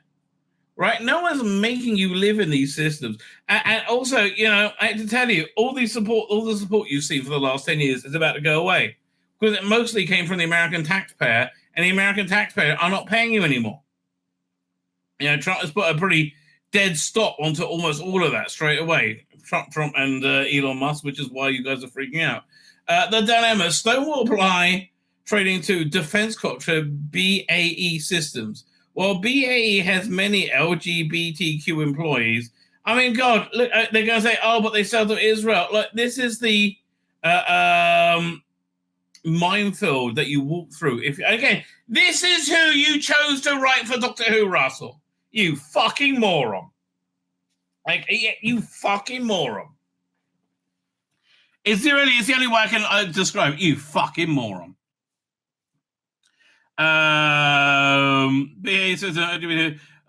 right? No one's making you live in these systems. And also, I have to tell you, all the support you've seen for the last 10 years is about to go away. Because it mostly came from the American taxpayer, and the American taxpayer are not paying you anymore. Trump has put a pretty dead stop onto almost all of that straight away. Trump and Elon Musk, which is why you guys are freaking out. The dilemma: Stonewall apply trading to defense culture BAE Systems. Well, BAE has many LGBTQ employees. I mean, God, look, they're going to say, "Oh, but they sell to Israel." Look, this is the minefield that you walk through. This is who you chose to write for Doctor Who, Russell. You fucking moron. You fucking moron. It's the only way I can describe it. You fucking moron.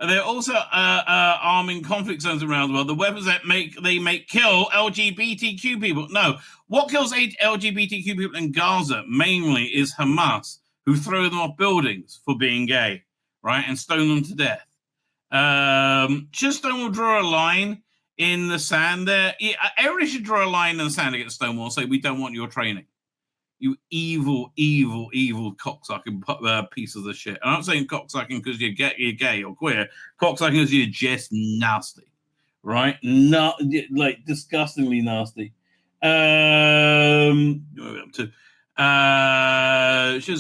They're also arming conflict zones around the world. The weapons that they make kill LGBTQ people. No, what kills LGBTQ people in Gaza mainly is Hamas, who throw them off buildings for being gay, right, and stone them to death. Should Stonewall draw a line in the sand there? Everybody should draw a line in the sand against Stonewall and say, we don't want your training. You evil, evil, evil cocksucking pieces of shit. I'm not saying cocksucking because you're gay or queer. Cocksucking because you're just nasty, right? Not like disgustingly nasty. Should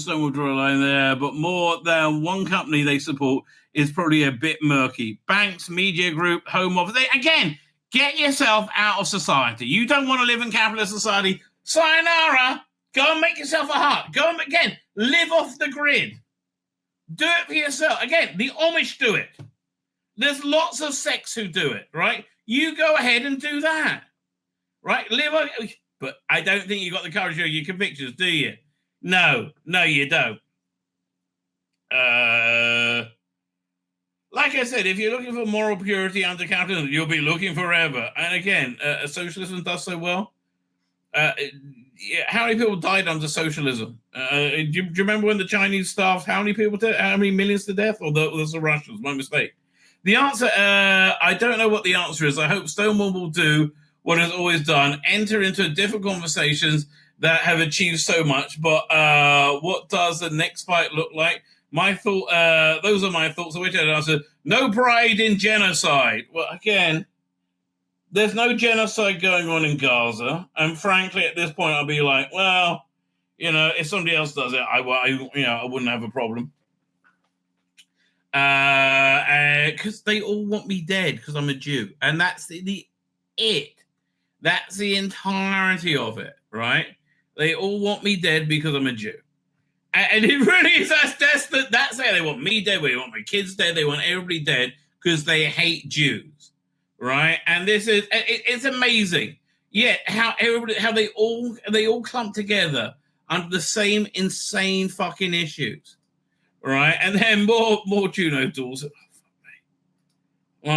Stonewall draw a line there? But more than one company they support is probably a bit murky. Banks, media group, home office. Again, get yourself out of society. You don't want to live in capitalist society. Sayonara. Go and make yourself a hut. Go and, again, live off the grid. Do it for yourself. Again, the Amish do it. There's lots of sects who do it, right? You go ahead and do that, right? But I don't think you've got the courage to show your convictions, do you? No, you don't. Like I said, if you're looking for moral purity under capitalism, you'll be looking forever. And again, socialism does so well. How many people died under socialism? Do you remember when the Chinese starved how many people how many millions to death? Or the Russians? My mistake. The answer, I don't know what the answer is. I hope Stonewall will do what it's always done, enter into different conversations that have achieved so much. But what does the next fight look like? My thought, those are my thoughts. I wish I'd answered. No pride in genocide. Well, again, there's no genocide going on in Gaza. And frankly, at this point, I'll be like, well, if somebody else does it, I wouldn't have a problem. Because they all want me dead because I'm a Jew. And that's it. That's the entirety of it, right? They all want me dead because I'm a Jew. And it really is, that's it. They want me dead, they want my kids dead, they want everybody dead because they hate Jews, right? And it's amazing. Yet how they all clump together under the same insane fucking issues, right? And then more Juno tools. Oh, fuck me.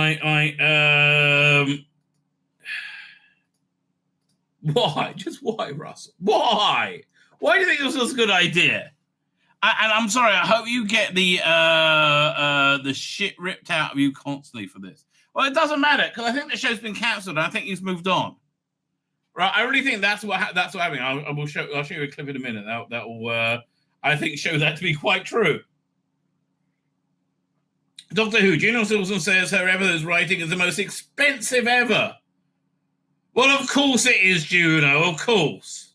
Why? Just why, Russell? Why? Why do you think this was a good idea? And I'm sorry, I hope you get the shit ripped out of you constantly for this. Well, it doesn't matter, because I think the show's been cancelled and I think he's moved on. Right? I really think that's what happened. I'll show you a clip in a minute. That will, I think, show that to be quite true. Doctor Who, Juno Silverson says her evidence writing is the most expensive ever. Well, of course it is, Juno, of course.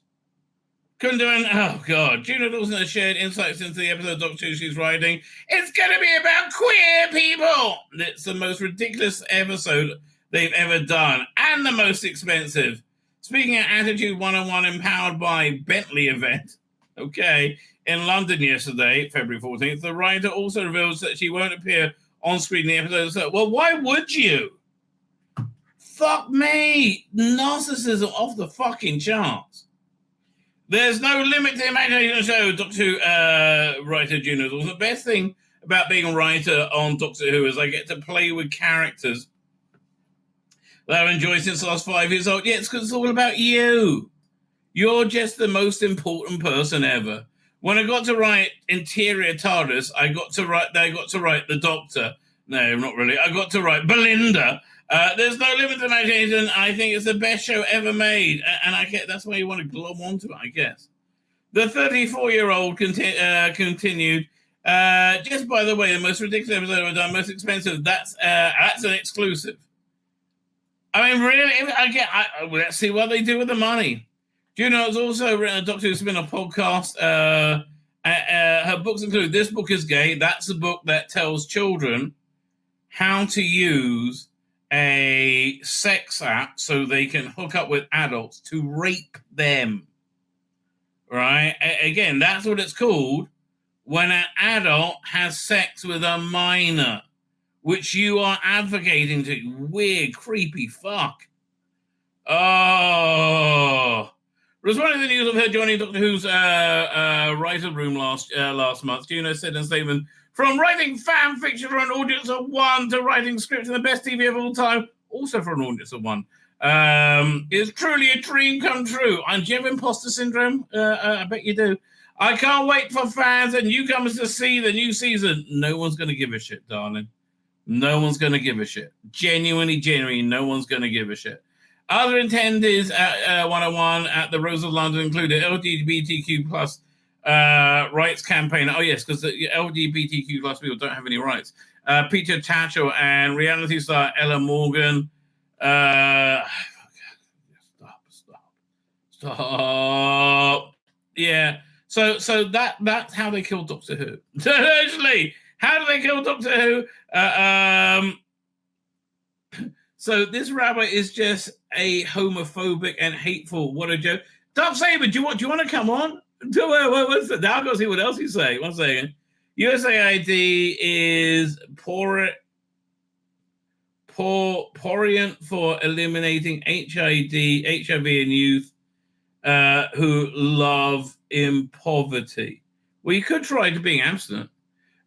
Couldn't do it. Oh, God. Juno Dawson has shared insights into the episode of Doctor Who she's writing. It's going to be about queer people. It's the most ridiculous episode they've ever done and the most expensive. Speaking at Attitude 101 Empowered by Bentley event, in London yesterday, February 14th, the writer also reveals that she won't appear on screen in the episode. So, well, why would you? Fuck me. Narcissism off the fucking charts. There's no limit to imagination show, Doctor Who writer Juno. The best thing about being a writer on Doctor Who is I get to play with characters that I've enjoyed since I was 5 years old. Yeah, it's because it's all about you. You're just the most important person ever. When I got to write Interior TARDIS, I got to write the Doctor. No, not really. I got to write Belinda. There's no limit to imagination. I think it's the best show ever made. And I get that's why you want to glom onto it, I guess. The 34-year-old continued, just by the way, the most ridiculous episode I've done, most expensive, that's an exclusive. I mean, really, let's see what they do with the money. Juno has also written a Doctor Who spin-off podcast. Her books include This Book is Gay. That's a book that tells children how to use a sex app so they can hook up with adults to rape them. Right? Again, that's what it's called when an adult has sex with a minor, which you are advocating to. Weird, creepy fuck. Oh. Responding to the news of her joining Doctor Who's writer room last month, Juno said in a statement, from writing fan fiction for an audience of one to writing scripts in the best TV of all time, also for an audience of one, is truly a dream come true. And do you have imposter syndrome? I bet you do. I can't wait for fans and newcomers to see the new season. No one's going to give a shit, darling. No one's going to give a shit. Genuinely, no one's going to give a shit. Other attendees at 101 at the Rose of London included LGBTQ plus rights campaign. Oh, yes, because the LGBTQ plus people don't have any rights. Peter Tatchell and reality star Ella Morgan. Stop. Yeah. So that's how they killed Doctor Who. Actually, how do they kill Doctor Who? So this rabbi is just a homophobic and hateful. What a joke. Dark Saber, do you want to come on? What's that? Now I've got to see what else he's saying. 1 second. USAID is porient for eliminating HIV in youth who love in poverty. Well, you could try to being abstinent.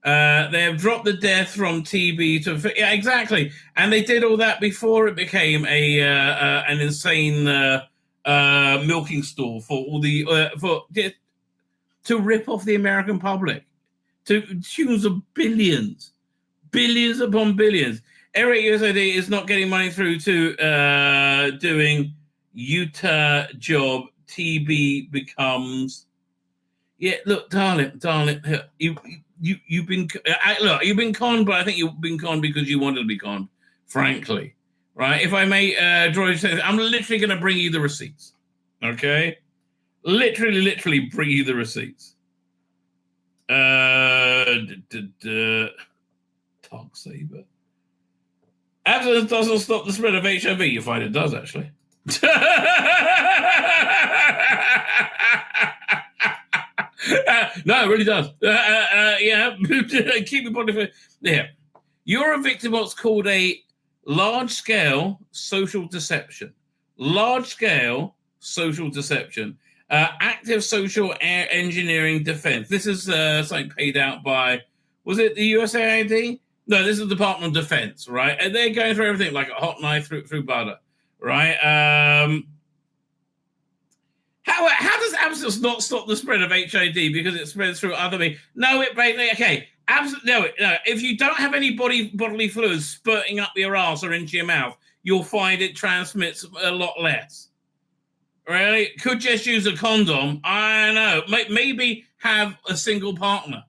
They have dropped the death from TB to... Yeah, exactly. And they did all that before it became an insane milking store for all the to rip off the American public to tunes of billions upon billions. Eric USAID is not getting money through to doing Utah job. TB becomes. Yeah, look, darling, you've been conned, but I think you've been conned because you wanted to be conned, frankly, right? If I may draw your attention, I'm literally going to bring you the receipts, okay? Literally bring you the receipts. Talk saber. Abstinence doesn't stop the spread of HIV. You find it does, actually. No, it really does. Yeah, keep your body fit. Yeah, you're a victim of what's called a large-scale social deception. Large-scale social deception. Active social engineering defense. This is something paid out by, was it the USAID? No, this is the Department of Defense, right? And they're going through everything like a hot knife through butter, right? How does abstinence not stop the spread of HIV because it spreads through other means? No, okay. No. If you don't have any bodily fluids spurting up your ass or into your mouth, you'll find it transmits a lot less. Really? Could just use a condom. I know. Maybe have a single partner.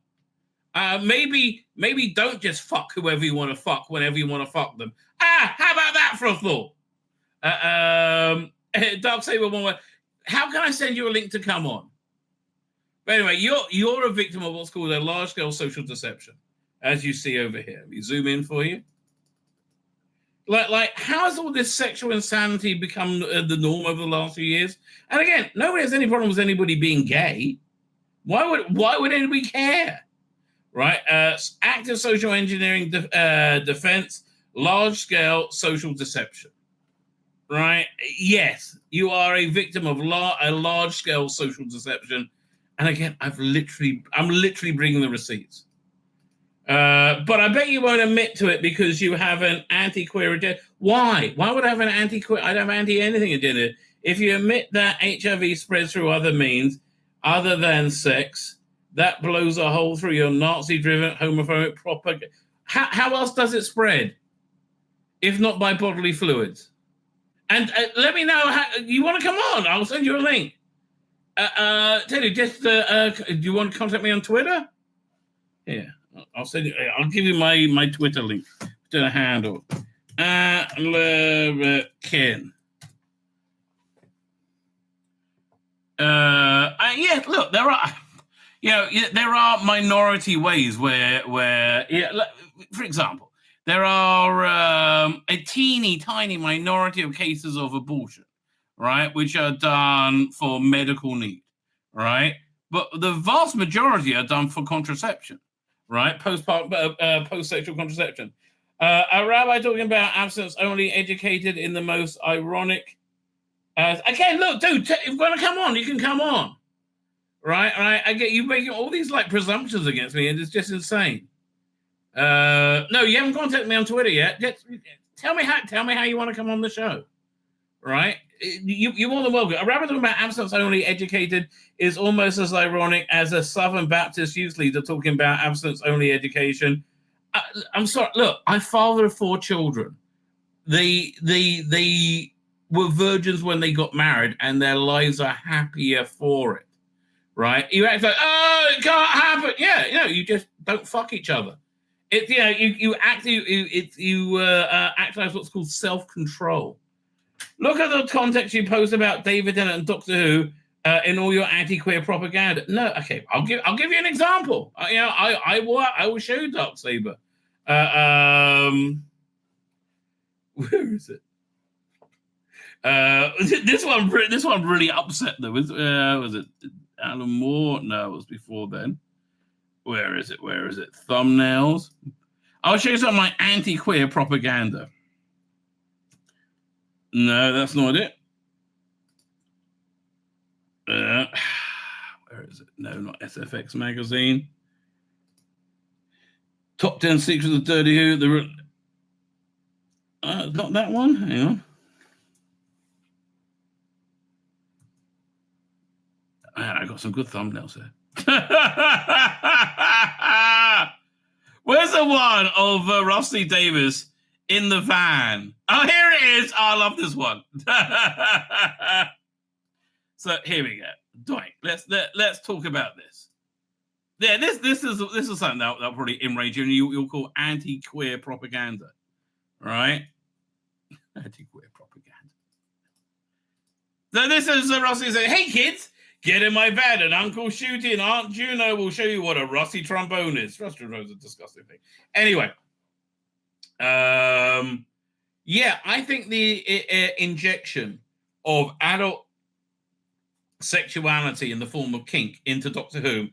Maybe don't just fuck whoever you want to fuck whenever you want to fuck them. How about that for a thought? Darksaber one word. How can I send you a link to come on? But anyway, you're a victim of what's called a large-scale social deception, as you see over here. Let me zoom in for you. Like, how has all this sexual insanity become the norm over the last few years? And again, nobody has any problem with anybody being gay. Why would anybody care? Right? Active social engineering defense, large-scale social deception. Right? Yes, you are a victim of a large-scale social deception. And again, I'm literally bringing the receipts. But I bet you won't admit to it because you have an anti-queer agenda. Why? Why would I have an anti-queer? I don't have anti-anything agenda. If you admit that HIV spreads through other means other than sex, that blows a hole through your Nazi-driven, homophobic propaganda. How else does it spread, if not by bodily fluids? And let me know how you want to come on. I'll send you a link. Teddy, just do you want to contact me on Twitter? Yeah, I'll send you. I'll give you my Twitter link to the handle. Lebetkin. Yeah, look, there are minority ways where for example, there are a teeny tiny minority of cases of abortion, right, which are done for medical need, right? But the vast majority are done for contraception, right? Post-sexual contraception. A rabbi talking about abstinence only educated in the most ironic. Again, look, dude, if you want to come on, you can come on, right? I get you making all these like presumptions against me, and it's just insane. No, you haven't contacted me on Twitter yet. Just tell me how you want to come on the show, right? You're more than welcome. A rabbi talking about abstinence only educated is almost as ironic as a Southern Baptist youth leader talking about abstinence only education. I'm sorry. Look, I fathered 4 children. They were virgins when they got married, and their lives are happier for it, right? You act like, oh, it can't happen. Yeah, you just don't fuck each other. You actualize what's called self-control. Look at the context you post about David Tennant and Doctor Who in all your anti-queer propaganda. No, okay, I'll give you an example. I will show you Darksaber. Where is it? This one really upset them. Was it Alan Moore? No, it was before then. Where is it? Thumbnails. I'll show you some of my anti-queer propaganda. No, that's not it. Where is it? No, not SFX magazine. Top 10 secrets of Dirty Who. It's not that one. Hang on. Man, I got some good thumbnails here. Where's the one of Rusty Davies in the van? Oh, here it is. Oh, I love this one. So here we go. Dwight, let's talk about this. Yeah, this is something that'll probably enrage you, and you'll call anti-queer propaganda, right? Anti-queer propaganda. So this is Rusty saying, "Hey kids, get in my bed, and Uncle Shooty and Aunt Juno will show you what a rusty trombone is." Rusty trombone's a disgusting thing. Anyway, yeah, I think the injection of adult sexuality in the form of kink into Doctor Who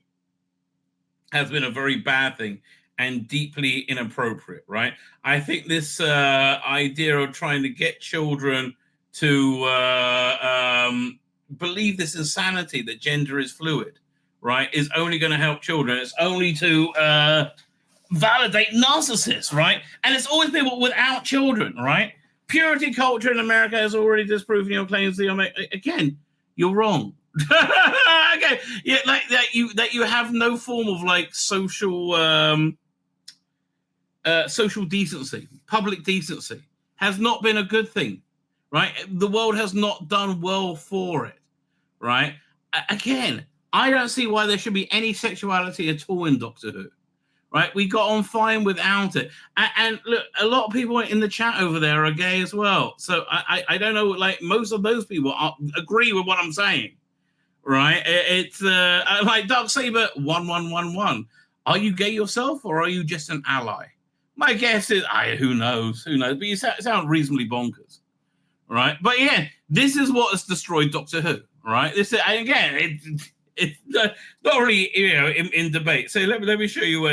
has been a very bad thing and deeply inappropriate, right? I think this idea of trying to get children to believe this insanity that gender is fluid, right, is only going to help children. It's only to validate narcissists, right? And it's always been without children, right? Purity culture in America has already disproven your claims. Again, you're wrong. Okay, yeah, like that you have no form of like social decency, public decency has not been a good thing, right? The world has not done well for it, right? Again, I don't see why there should be any sexuality at all in Doctor Who, right? We got on fine without it. And look, a lot of people in the chat over there are gay as well. So I don't know, like most of those people agree with what I'm saying, right? It's like Dark Saber 1111. Are you gay yourself, or are you just an ally? My guess is, who knows? But you sound reasonably bonkers, right? But yeah, this is what has destroyed Doctor Who, right? This is, again, it's not really, in debate. So let me show you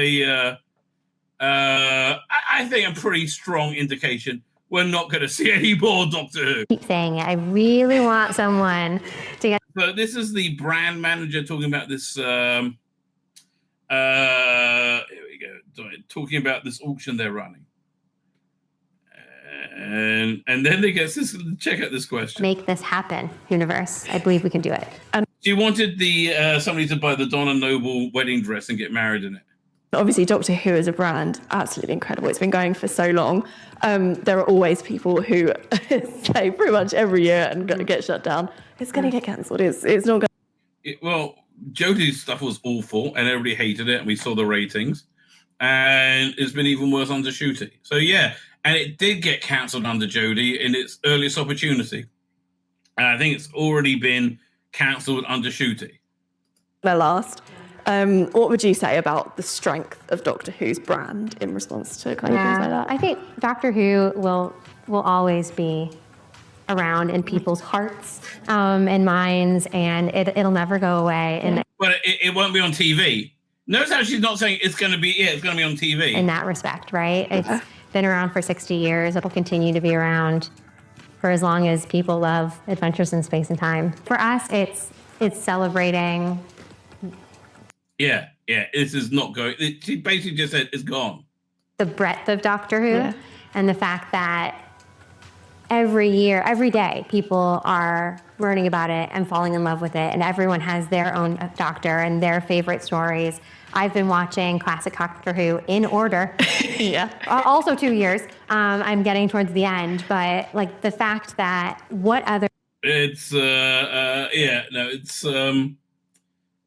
I think a pretty strong indication we're not going to see any more Doctor Who. Keep saying it. I really want someone to get. So this is the brand manager talking about this. Here we go. Talking about this auction they're running, and then they get this. Check out this question. Make this happen, universe. I believe we can do it. She wanted the somebody to buy the Donna Noble wedding dress and get married in it. Obviously, Doctor Who as a brand, absolutely incredible. It's been going for so long. There are always people who say pretty much every year and get shut down. It's going to get cancelled. It's not going to... Well, Jodie's stuff was awful and everybody hated it, and we saw the ratings. And it's been even worse under Shooty. So, yeah, and it did get cancelled under Jodie in its earliest opportunity. And I think it's already been cancelled under Shooty. Their last. What would you say about the strength of Doctor Who's brand in response to kind of things like that? I think Doctor Who will always be around in people's hearts and minds, and it'll never go away. And but it won't be on TV. Notice how she's not saying it's going to be. Yeah, it's going to be on TV. In that respect, right? It's been around for 60 years. It'll continue to be around for as long as people love adventures in space and time. For us, it's celebrating. Yeah. This is not going. She basically just said it's gone. The breadth of Doctor Who and the fact that every year, every day, people are learning about it and falling in love with it, and everyone has their own Doctor and their favorite stories. I've been watching classic Doctor Who in order. Also 2 years. I'm getting towards the end, but like the fact that what other. It's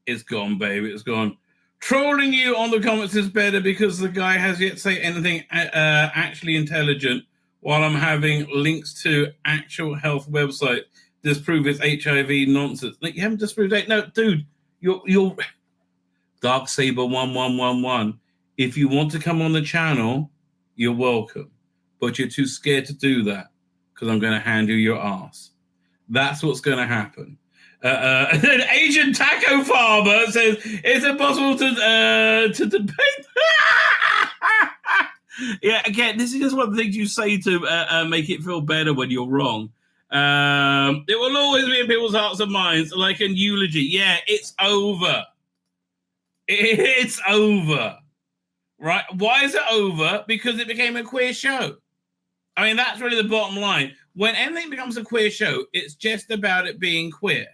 it's gone, baby. It's gone. Trolling you on the comments is better because the guy has yet to say anything actually intelligent, while I'm having links to actual health website disprove his HIV nonsense. Like, you haven't disproved it. No, dude, you're Dark Saber 1111. If you want to come on the channel, you're welcome. But you're too scared to do that because I'm going to hand you your ass. That's what's going to happen. And then Asian Taco Farmer says it's impossible to debate. Yeah, again, this is just one of the things you say to make it feel better when you're wrong. It will always be in people's hearts and minds, like in eulogy. Yeah, it's over. It's over. Right? Why is it over? Because it became a queer show. I mean, that's really the bottom line. When anything becomes a queer show, it's just about it being queer.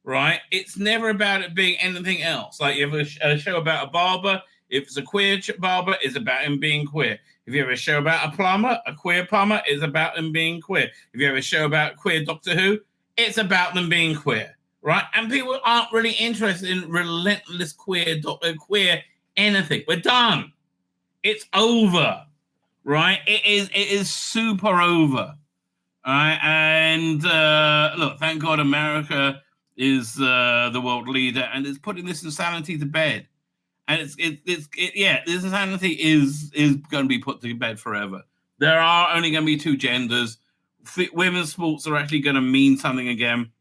right? It's never about it being anything else. Like you have a show about a barber. If it's a queer barber, it's about him being queer. If you have a show about a queer plumber, it's about them being queer. If you have a show about queer Doctor Who, it's about them being queer, right? And people aren't really interested in relentless queer anything. We're done. It's over, right? It is super over. All right, and look, thank God America is the world leader and is putting this insanity to bed. And this insanity is going to be put to bed forever. There are only going to be two genders. Women's sports are actually going to mean something again.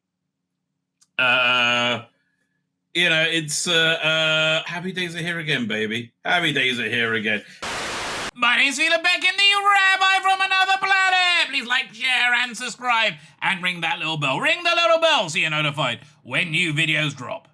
It's happy days are here again, baby. Happy days are here again. My name's Tzvi Lebetkin, the Rabbi from another planet. Please like, share, and subscribe, and ring that little bell. Ring the little bell so you're notified when new videos drop.